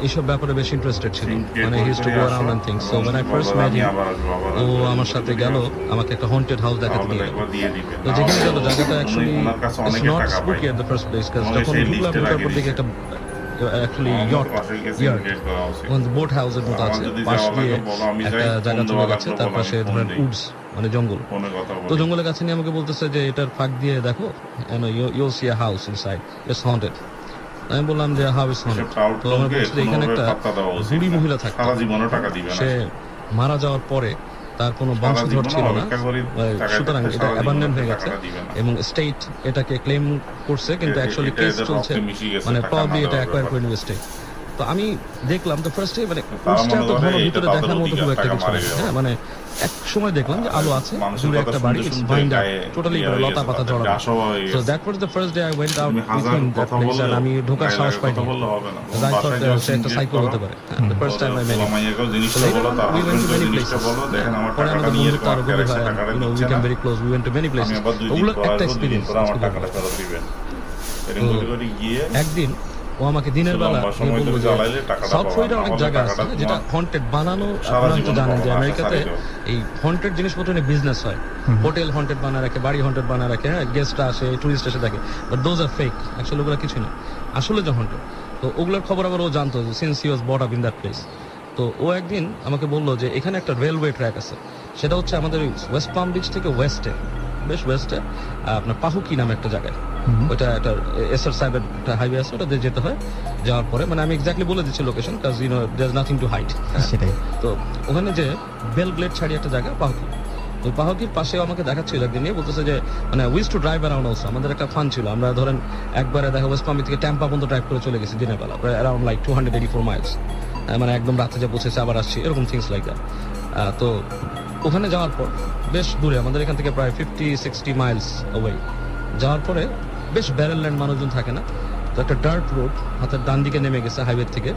H: এইসব ব্যাপারে বেশি ইন্টারেস্টেড ছিল, মানে he used to go around and things. So when I first met him, ও আমার সাথে গেল, আমাকে একটা হন্টেড হাউস দেখাতে নিয়ে গেল। তো যেখানে গেল জায়গাটা actually it's not spooky at the first place, কারণ যখন ঢুকলাম ঢোকার পর দিকে একটা অ্যাকচুয়ালি ইয়ার্ড বোট হাউসের মতো আছে, পাশ দিয়ে একটা জায়গা চলে গেছে, তার পাশে ধরেন উডস মানে জঙ্গল। তো জঙ্গলের কাছে নিয়ে আমাকে বলতেছে যে এটার ফাঁক দিয়ে দেখো, you'll see a house inside, it's haunted. আমি বললাম যে হাউ ইজ haunted। তো আমার বলছে যে এখানে একটা বুড়ি মহিলা থাকতো, সে মারা যাওয়ার পরে তার কোনো বংশধর ছিল না, সুতরাং এটা অ্যাবান্ডন হয়ে গেছে এবং স্টেট এটাকে ক্লেম করছে, কিন্তু অ্যাকচুয়ালি কেস চলছে, মানে প্রবাবলি এটা অ্যাকোয়ার করে নিবে স্টেট। তো আমি দেখলাম তো ফার্স্টে মানে পোস্টটা তো ঘন ভিতরে দেখার মতো খুব একটা কিছু নেই, হ্যাঁ মানে এক সময় দেখলাম যে আলো আছে, দূরে একটা বাড়ি, ইটস বাইন্ড আপ টোটালি লতা পাতা জড়ানো। So that was the first day I went out with him that place, আর আমি ঢোকার সাহস পাইনি, আই থট সে একটা সাইকো হতে পারে। The first time I met him, we went to many places, পরে আমাদের বন্ধুত্ব আরো গভীর হয়, you know we came very close, we went to many places. ওগুলো একটা এক্সপেরিয়েন্স। একদিন ও আমাকে দিনের বেলা বললো যে সাউথ ফ্লোরিডা অনেক জায়গা আছে যেটা হন্টেড বানানো, আপনারা তো জানেন যে আমেরিকাতে এই হন্টেড জিনিসপত্র নিয়ে বিজনেস হয়, হোটেল হন্টেড বানায় রাখে, বাড়ি হন্টেড বানায় রাখে, হ্যাঁ গেস্টরা আসে, টুরিস্ট এসে থাকে, but those are fake, actually ওগুলো কিছু না, আসলে যে হন্টেড। তো ওগুলোর খবর আবার ও জানতো যে since he was brought up in that place. তো ও একদিন আমাকে বললো যে এখানে একটা রেলওয়ে ট্র্যাক আছে, সেটা হচ্ছে আমাদের ওয়েস্ট পাম বিচ থেকে ওয়েস্টে, বেশ ওয়েস্টে আপনার পাহুকি নামে একটা জায়গায়, ওইটা একটা এসআর সাহেবের একটা হাইওয়ে আছে, ওটা দিয়ে যেতে হয়। যাওয়ার পরে মানে আমি এক্স্যাক্টলি বলে দিচ্ছি location, cause you know there is nothing to hide.
A: সেটাই।
H: তো ওখানে যে বেলগ্লেড ছাড়ি একটা জায়গা পাহুকি, ওই পাহুকির পাশেও আমাকে দেখাচ্ছিল একদিন নিয়ে, বলতেছে যে মানে wish to drive around also, আমাদের একটা ফান ছিল, আমরা ধরেন একবারে দেখা ওয়েস্ট পামি থেকে ট্যাম্পা পর্যন্ত ড্রাইভ করে চলে গেছি দিনের বেলা, প্রায় অ্যারাউন্ড লাইক 284 মাইলস, মানে একদম রাতে যে পৌঁছেছে আবার আসছি, এরকম থিংস লাইক দ্যাট। তো ওখানে যাওয়ার পর বেশ দূরে, আমাদের এখান থেকে প্রায় 50-60 মাইলস অ্যাওয়ে যাওয়ার পরে বেশ ব্যারেল ল্যান্ড, মানুষজন থাকে না, তো একটা ডার্ট রোড হাতের ডান দিকে নেমে গেছে হাইওয়ে থেকে,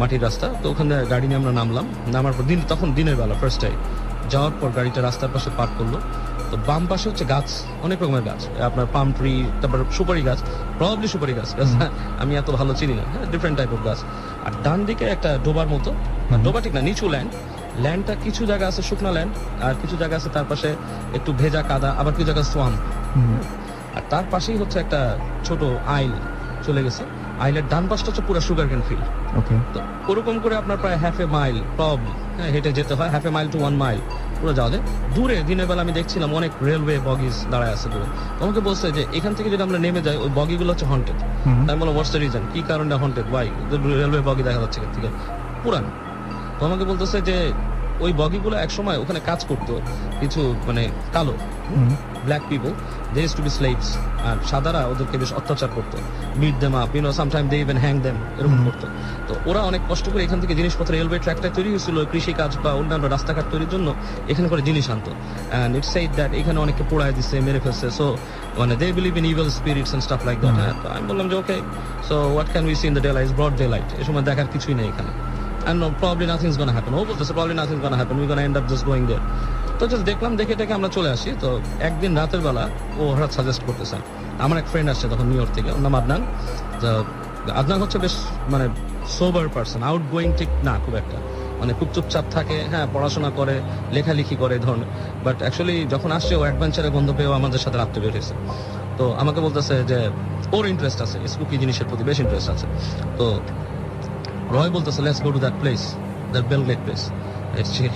H: মাটির রাস্তা। তো ওখানে গাড়ি নিয়ে আমরা নামলাম, নামার পর তখন দিনের বেলা ফার্স্ট টাইম যাওয়ার পর গাড়িটা রাস্তার পাশে পার্ক করলো। তো বাম পাশে হচ্ছে গাছ, অনেক রকমের গাছ, আপনার পাম ট্রি, তারপর সুপারি গাছ, প্রবাবলি সুপারি গাছ, আমি এত ভালো চিনি না, হ্যাঁ ডিফারেন্ট টাইপ অফ গাছ। আর ডান দিকে একটা ডোবার মতো, ডোবা ঠিক না, নিচু ল্যান্ডটা কিছু জায়গা আছে শুকনো ল্যান্ড, আর কিছু জায়গা আছে তার পাশে একটু ভেজা কাদা, আবার কিছু জায়গা সোয়াম, আর তার পাশেই হচ্ছে একটা ছোট আইল চলে গেছে, আইলের ডান পাশটা হচ্ছে পুরো সুগার কেন ফিল্ড। তো ওরকম করে আপনার প্রায় হাফ এ মাইল প্রবাবলি হেঁটে যেতে হয়, হাফ এ মাইল টু 1 মাইল পুরো যাওয়া যায়। দূরে দিনের বেলা আমি দেখছিলাম অনেক রেলওয়ে বগিজ দাঁড়ায় আছে দূরে, আমাকে বলছে যে এখান থেকে যদি আমরা নেমে যাই ওই বগিগুলো হচ্ছে হন্টেড। আমি বললাম হোয়াটস দ্য রিজন, কি কারণে হন্টেড, ওয়াই রেলওয়ে বগি দেখা যাচ্ছে এখান থেকে পুরান। তো আমাকে বলতেছে যে ওই বগিগুলো একসময় ওখানে কাজ করতো কিছু মানে কালো black people, they used to be slaves, আর সাদারা ওদেরকে বেশ অত্যাচার করতো, beat them up, you know sometime they even hang them, এরকম করতো। তো ওরা অনেক কষ্ট করে এখান থেকে জিনিসপত্র, রেলওয়ে ট্র্যাকটা তৈরি হয়েছিল কৃষি কাজ বা অন্যান্য রাস্তাঘাট তৈরির জন্য, এখানে করে জিনিস আনতো। অ্যান্ড ইটস সেড দ্যাট এখানে অনেককে পোড়ায় দিচ্ছে, মেরে ফেলছে, সো মানে they believe in evil spirits and stuff like that. হ্যাঁ, তো আমি বললাম যে okay, so what can we see in the daylight, broad daylight, এই সময় দেখার কিছুই নেই এখানে, and no, probably nothing's gonna happen. ও বলতেছে probably nothing's gonna happen, we're gonna end up just going there. তো জাস্ট দেখলাম, দেখে আমরা চলে আসি। তো একদিন রাতের বেলা ও হঠাৎ সাজেস্ট করতেছে, আমার এক ফ্রেন্ড আসছে তখন নিউ ইয়র্ক থেকে, ওর নাম আদনান। তো আদনান হচ্ছে বেশ মানে সোবার পার্সন, আউট গোয়িং ঠিক না খুব একটা, মানে খুব চুপচাপ থাকে, হ্যাঁ পড়াশোনা করে, লেখালেখি করে ধরনের, বাট অ্যাকচুয়ালি যখন আসছে ও অ্যাডভেঞ্চারের গন্ধ পেয়েও আমাদের সাথে রাখতে বের হয়েছে। তো আমাকে বলতেছে যে ওর ইন্টারেস্ট আছে, স্পুকি জিনিসের প্রতি বেশ ইন্টারেস্ট আছে। তো রয় বলতেছে let's go to that place, that Belgrade place, it's chill.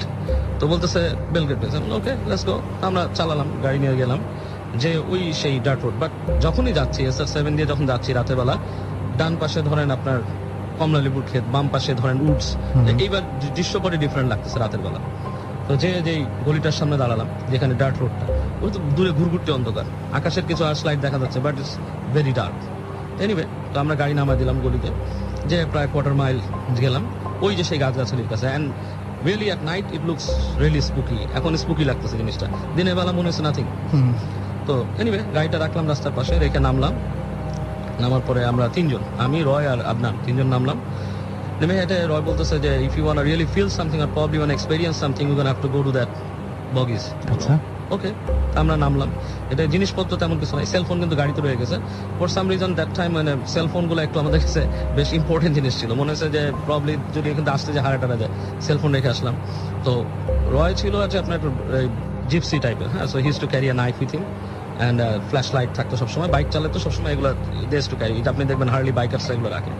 H: তো বলতেছে Belgrade place, okay let's go. আমরা চালালাম, গাড়ি নিয়ে গেলাম যে ওই সেই ডার্ট রোড, বাট যখনই যাচ্ছি SR7 দিয়ে যখন যাচ্ছি রাতের বেলা, ডান পাশে ধরেন আপনার কমলা লেবুর ক্ষেত, বাম পাশে ধরেন উডস, এইবার দৃশ্যপটে ডিফারেন্ট লাগতেছে রাতের বেলা। তো যেই গলিটার সামনে দাঁড়ালাম যেখানে ডার্ট রোডটা, ওই তো দূরে ঘুরঘুরতে অন্ধকার, আকাশের কিছু আর স্লাইড দেখা যাচ্ছে, but it's very dark. Anyway, তো আমরা গাড়ি নামাই দিলাম গলিতে, যে প্রায় 1/4 মাইল গেলাম ওই যে সেই গাছগাছালির কাছে, and really at night it looks really spooky. এখন স্পুকি লাগতেছে জিনিসটা, দিনের বেলা মনে হচ্ছে নাথিং। তো এনিওয়ে গাড়িটা রাখলাম রাস্তার পাশে, রেখে নামার পরে আমরা তিনজন, আমি, রয় আর আদনান, তিনজন নামলাম। নেমে হেঁটে রয় বলতেছে যে if you want really feel something or probably want experience something, you gonna have to go to that bogeys.
A: আচ্ছা,
H: ওকে, আমরা নামলাম। এটা জিনিসপত্র তেমন কিছু নাই, সেলফোন কিন্তু গাড়িতে রয়ে গেছে for some reason that time, মানে সেলফোনগুলো একটু আমাদের কাছে বেশ ইম্পর্টেন্ট জিনিস ছিল, মনে হচ্ছে যে প্রবলি যদি এখানে আসতে যে হারা টারা যায়, সেলফোন রেখে আসলাম। তো রয় ছিল আছে আপনার জিপসি টাইপের, হ্যাঁ, so he used to carry a knife with him and flash light থাকতো সবসময়, বাইক চালাতো সবসময়, এগুলো দে ইউজড টু ক্যারি, এটা আপনি দেখবেন হার্লি বাইকার্সরা এগুলো রাখে।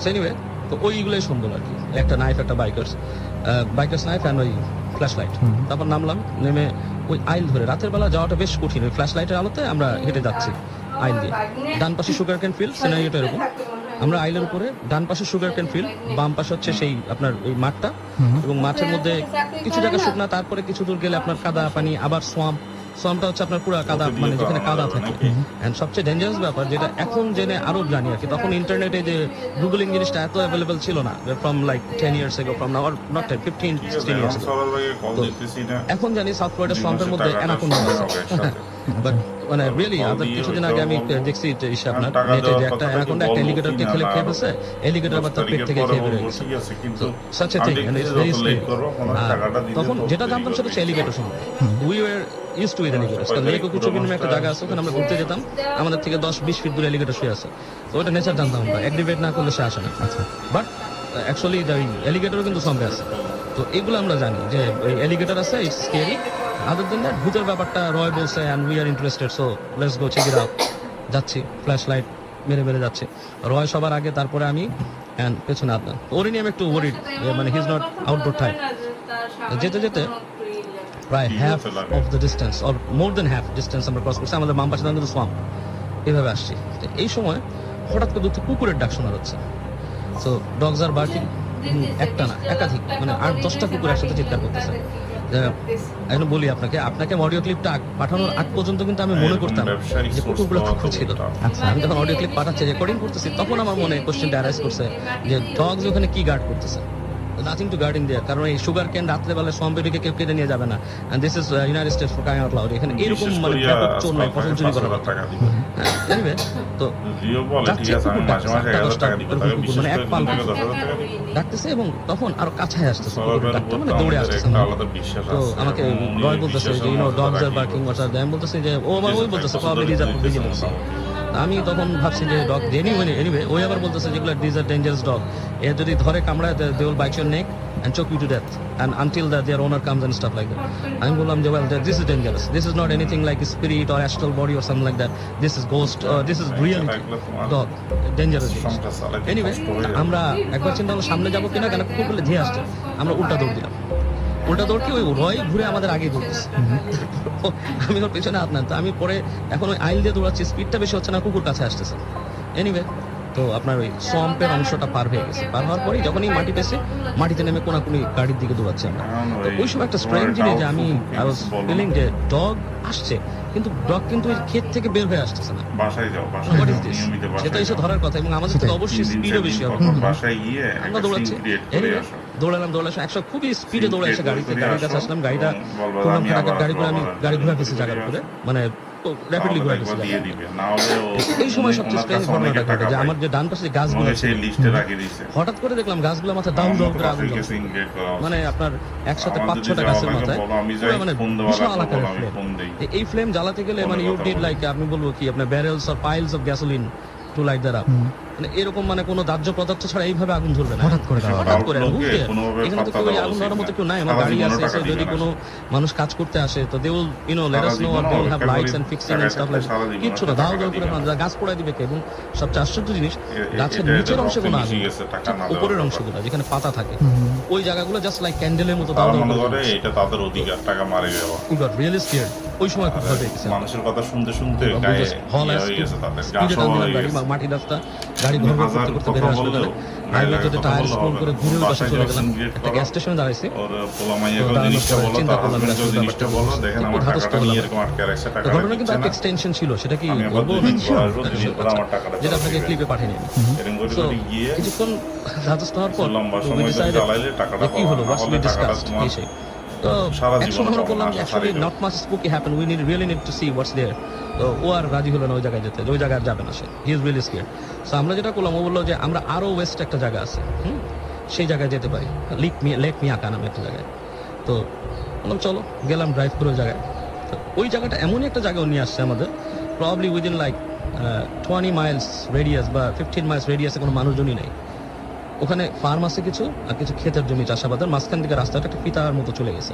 H: সো এনিওয়ে তো ওইগুলোই সুন্দর আর কি, একটা নাইফ, একটা বাইকার্স নাইফ অ্যান্ড ওই ফ্ল্যাশ লাইট। তারপর নামলাম, নেমে ওই আইল ধরে, রাতের বেলা যাওয়াটা বেশ কঠিন, ওই ফ্ল্যাশ লাইটের আলোতে আমরা হেঁটে যাচ্ছি আইল দিয়ে। ডান পাশে সুগার ক্যান ফিল্ড, সিনারিওটা এরকম, আমরা আইলের উপরে, ডান পাশে সুগার ক্যান ফিল্ড, বাম পাশে হচ্ছে সেই আপনার ওই মাঠটা, এবং মাঠের মধ্যে কিছু জায়গা শুকনা, তারপরে কিছু দূর গেলে আপনার কাদা পানি, আবার সোয়ামটা হচ্ছে আপনার পুরো কাদা, মানে যেখানে কাদা থাকে। এন্ড সবচেয়ে ডেঞ্জারাস ব্যাপার যেটা এখন জেনে আরো জানি আর কি, তখন ইন্টারনেটে যে গুগলিং জিনিসটা এত অ্যাভেলেবল ছিল না, from like 10 years ago, from now not 10, 15-16 years ago। এখন জানি সাউথ ফ্লোরিডা সোয়াম্পের মধ্যে অ্যানাকোন্ডা আছে, বাট মানে রিয়েলি কিছুদিন আগে আমি দেখছি আপনার নেটে যে একটা অ্যানাকোন্ডা একটা এলিগেটরকে খেয়ে ফেলছে, এলিগেটর আবার তার পেট থেকে খেয়ে বেরিয়ে গেছে। Such a thing, and it's very scary. তখন যেটা জানতাম সেটা হচ্ছে এলিগেটর সম্বন্ধে, we were use to with alligators. কারণ লেক কুচুবি নামে একটা জায়গা আছে, ওখানে আমরা ঘুরতে যেতাম, আমাদের থেকে 10-20 ফিট দূরে এলিগেটর শুয়ে আছে, তো ওটা নেচার জানতাম আমরা, অ্যাগ্রিভেট না করলে সে আসে না। বাট অ্যাকচুয়ালি এলিগেটরও কিন্তু সঙ্গে আছে, তো এগুলো আমরা জানি যে এলিগেটর আছে, it's scary. Other than that ভূতের ব্যাপারটা রয় বলছে and we are interested, so let's go check it out. যাচ্ছি, ফ্ল্যাশ লাইট মেরে যাচ্ছে, রয় সবার আগে, তারপরে আমি, অ্যান্ড পেছনে আদনান। ওরই নিয়ে আমি একটু ওরিড, মানে he is not outdoor type. যেতে যেতে প্রায় half of the distance or more than half distance আমরা ক্রস করছি, আমাদের বাম পাশে কিন্তু সোয়াম্প, এভাবে আসছি। তো এই সময় হঠাৎ করে দুটো কুকুরের ডাক শোনা যাচ্ছে। সো ডগস আর বার্কিং, একটা না একাধিক, মানে 8-10টা কুকুর একসাথে চিৎকার করতেছে। আমি বলি আপনাকে অডিও ক্লিপটা পাঠানোর আগ পর্যন্ত কিন্তু আমি মনে করতাম যে কুকুরগুলো কুকুর ছিল। আচ্ছা, আমি যখন অডিও ক্লিপ পাঠাচ্ছি, রেকর্ডিং করতেছি, তখন আমার মনে কোশ্চেনটা অ্যারাইজ করছে যে ডগস ওখানে কি গার্ড করতেছে। নাথিং টু গার্ডিং দেয়ার, কারণ এই সুগার ক্যান রাত্রেবেলা সোয়াম্পেডিকে কেউ কেটে নিয়ে যাবে না। And this is United States for crying out loud, এখানে এরকম মানে ব্যাপক চোর নাই, ফসল চুরি করা এনিওয়ে। তো মানে এক পাল ডাকতেছে, এবং তখন আরো কাছে আসতেছে, মানে দৌড়ে আসতেছে। তো আমাকে রয় বলতেছে যে dogs are barking what's are them, বলতেছে যে ও আমার ওই বলতেছে প্রবাবলি দিস আর ভিজিলেন্স। আমি তখন ভাবছি যে ডগ এনিওয়ে, ওই আবার বলতেছে যেগুলো দিস আর ডেঞ্জারাস ডগ, এ যদি ধরে কামড়ায় they will bite your neck and choke you to death, and until that their owner comes and stuff like that. আমি বললাম যে well this is dangerous, this is not anything like a spirit or astral body or something like that, this is ghost, this is reality dog, dangerous. Anyway, আমরা একবার চিন্তা করলাম সামনে যাবো কিনা, কেন কুকুরগুলো ধেয়ে আসছে, আমরা উল্টা দৌড় দিলাম। উল্টা দৌড় কি, ওই রয় ঘুরে আমাদের আগে দৌড়তেছে, আমি ওর পেছনে হাত নেন। তো আমি পরে এখন ওই আইল দিয়ে দৌড়াচ্ছি, স্পিডটা বেশি হচ্ছে না, কুকুর কাছে আসতেছে। এনিওয়ে, তো আপনার ওই সোয়াম্পের অংশটা পার হয়ে গেছে, পার হওয়ার পরেই যখনই মাটি পেয়েছে, মাটিতে নেমে কোনাকুনি গাড়ির দিকে দৌড়াচ্ছি আমরা। তো ওই সময় একটা স্ট্রেঞ্জ জিনিস যে আমি আই ওয়াজ ফিলিং যে ডগ আসছে, কিন্তু ডগ কিন্তু ওই ক্ষেত থেকে বের হয়ে আসতেছে না। সেটা এসে ধরার কথা, এবং আমাদের থেকে অবশ্যই স্পিডও বেশি হবে। আমরা দৌড়াচ্ছি, দৌড়ালাম 100 খুবই স্পিডে দৌড়ে এসে গাড়ির কাছে আসলাম। গাড়িটা গাড়ি করে আমি গাড়ি ঘুরে ফেলছি জায়গার উপরে, মানে র্যাপিডলি ঘুরে ফেলছি। এই সময় সবচেয়ে স্ট্রেঞ্জ ঘটনাটা ঘটে যে আমার যে ডান পাশে গাছগুলো, হঠাৎ করে দেখলাম গাছগুলো মাথায় দাম করে আগুন জ্বলছে, মানে আপনার একসাথে 5-6টা গাছের মাথায়, মানে বিশাল আকারের ফ্লেম। এই ফ্লেম জ্বালাতে গেলে মানে ইউ নিড লাইক, আমি বলবো কি, আপনার barrels or piles of gasoline to light that up. মানে এরকম মানে কোনো দাহ্য পদার্থ ছাড়া এইভাবে আগুন ধরবে না হঠাৎ করে। এখানে তো কেউ আগুন ধরার মতো কেউ নাই, আমার গাড়ি আছে, যদি কোনো মানুষ কাজ করতে আসে তো they will let us know, or they will have lights and fixing and stuff like that. কিচ্ছু না, দাও করে গাছ পোড়াই দিবে কে। এবং সবচেয়ে আশ্চর্য জিনিস, গাছের নিচের অংশে কোনো আগুন, উপরের অংশগুলো যেখানে পাতা থাকে, ওই জায়গাগুলো জাস্ট লাইক ক্যান্ডেলের মতো দাও করে। এটা তাদের অধিকার, টাকা মারে যাওয়া। ইউ গট রিয়েলি স্কেয়ার্ড ওই সময়, খুব ভয় পেয়েছে। মানুষের কথা শুনতে গায়ে হয়ে গেছে তাদের। মাটি রাস্তা, গাড়ি ঘর করতে করতে বের আসলো, হাইওয়েতে টায়ার স্ক্রল করে ঘুরে ওই পাশে চলে গেলাম। একটা গ্যাস স্টেশনে দাঁড়াইছি, চিন্তা করলাম ঘটনা কিন্তু একটা এক্সটেনশন ছিল, সেটা কি বলবো, যেটা আপনাকে ক্লিপে পাঠিয়ে নিন। কিছুক্ষণ ধাতস্থ হওয়ার পর কি হলো, হোয়াটস উই ডিসকাসড, এই সেই। তো একসময় আমরা বললাম যে actually not much spooky happen, we really need to see what's there. তো ও আর রাজি হলো না ওই জায়গায় যেতে, ওই জায়গায় যাবে না সে, he is really scared. So আমরা যেটা করলাম, ও বললো যে আমরা আরো ওয়েস্ট একটা জায়গা আছে, সেই জায়গায় যেতে পারি, লেক মিয়াকা নামে একটা জায়গায়। তো বললাম চলো, গেলাম ড্রাইভ করে ওই জায়গায়। তো ওই জায়গাটা এমনই একটা জায়গায় নিয়ে আসছে আমাদের, probably within like 20 Miles radius বা 15 মাইলস রেডিয়াসে কোনো মানুষজনই নেই। ওখানে ফার্ম আছে কিছু, আর কিছু ক্ষেতের জমি চাষাবাদের, মাঝখান থেকে রাস্তাটা একটা ফিতার মতো চলে গেছে,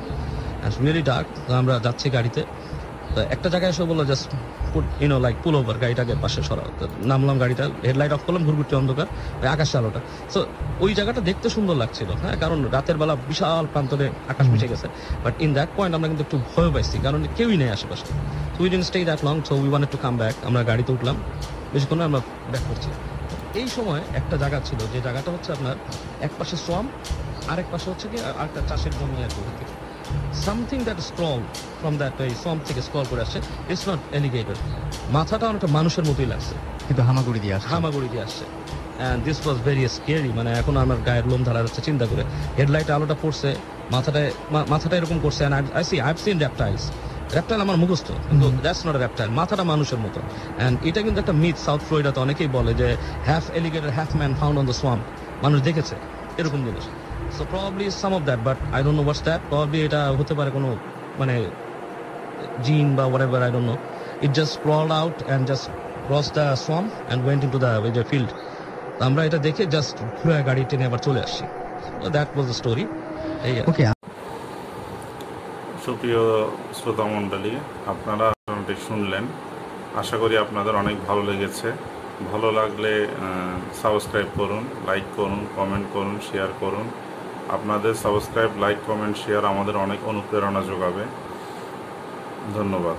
H: রিয়েলি ডার্ক। আমরা যাচ্ছি গাড়িতে, তো একটা জায়গায় এসে বললো জাস্ট লাইক পুল ওভার, গাড়িটাকে পাশে সরাও। তো নামলাম, গাড়িটা হেডলাইট অফ করলাম, ঘুরঘুরটি অন্ধকার, ওই আকাশে আলোটা। সো ওই জায়গাটা দেখতে সুন্দর লাগছিল, হ্যাঁ, কারণ রাতের বেলা বিশাল প্রান্তরে আকাশ মিশে গেছে। বাট ইন দ্যাট পয়েন্ট আমরা কিন্তু একটু ভয় পাইছি, কারণ কেউই নেই আশেপাশে। So we didn't stay that long, so we wanted to come back. আমরা গাড়িতে উঠলাম, বেশিক্ষণ আমরা ব্যাক করছি। এই সময় একটা জায়গা ছিল, যে জায়গাটা হচ্ছে আপনার এক পাশে সোয়াম, আরেক পাশে হচ্ছে কি আরেকটা চাষের জমি আর কি। Something that scroll from that এই সোয়াম থেকে স্ক্রল করে আসছে। ইটস নট এলিগেটর, মাথাটা অনেকটা মানুষের মতোই লাগছে,
A: কিন্তু হামাগুড়ি দিয়ে আসছে।
H: হামাগুড়ি দিয়ে আসছে। And this was very scary, মানে এখন আমার গায়ের লোম ধারা যাচ্ছে চিন্তা করে। হেডলাইটে আলোটা পড়ছে, মাথাটা এরকম করছে। And I seen reptiles. Reptile আমার মুখস্থ, কিন্তু দ্যাটস নট র্যাপটাইল, মাথাটা মানুষের মতো। অ্যান্ড এটা কিন্তু একটা মিথ, সাউথ ফ্লোরিডাতে অনেকেই বলে যে half alligator half man found on the swamp, মানুষ দেখেছে এরকম জিনিস। So probably some of that, but I don't know what's that. Probably এটা হতে পারে কোনো মানে জিন বা whatever, I don't know. It just crawled out and just cross the swamp and went into the field. আমরা এটা দেখে জাস্ট ঘুরে গাড়ি টেনে আবার চলে আসছি। That was the story. এই
A: ওকে,
C: সুপ্রিয় শ্রোতা মণ্ডলী, আপনারা ঘটনাটি শুনলেন। আশা করি আপনাদের অনেক ভালো লেগেছে। ভালো লাগলে সাবস্ক্রাইব করুন, লাইক করুন, কমেন্ট করুন, শেয়ার করুন। আপনাদের সাবস্ক্রাইব, লাইক, কমেন্ট, শেয়ার আমাদের অনেক অনুপ্রেরণা যোগাবে। ধন্যবাদ।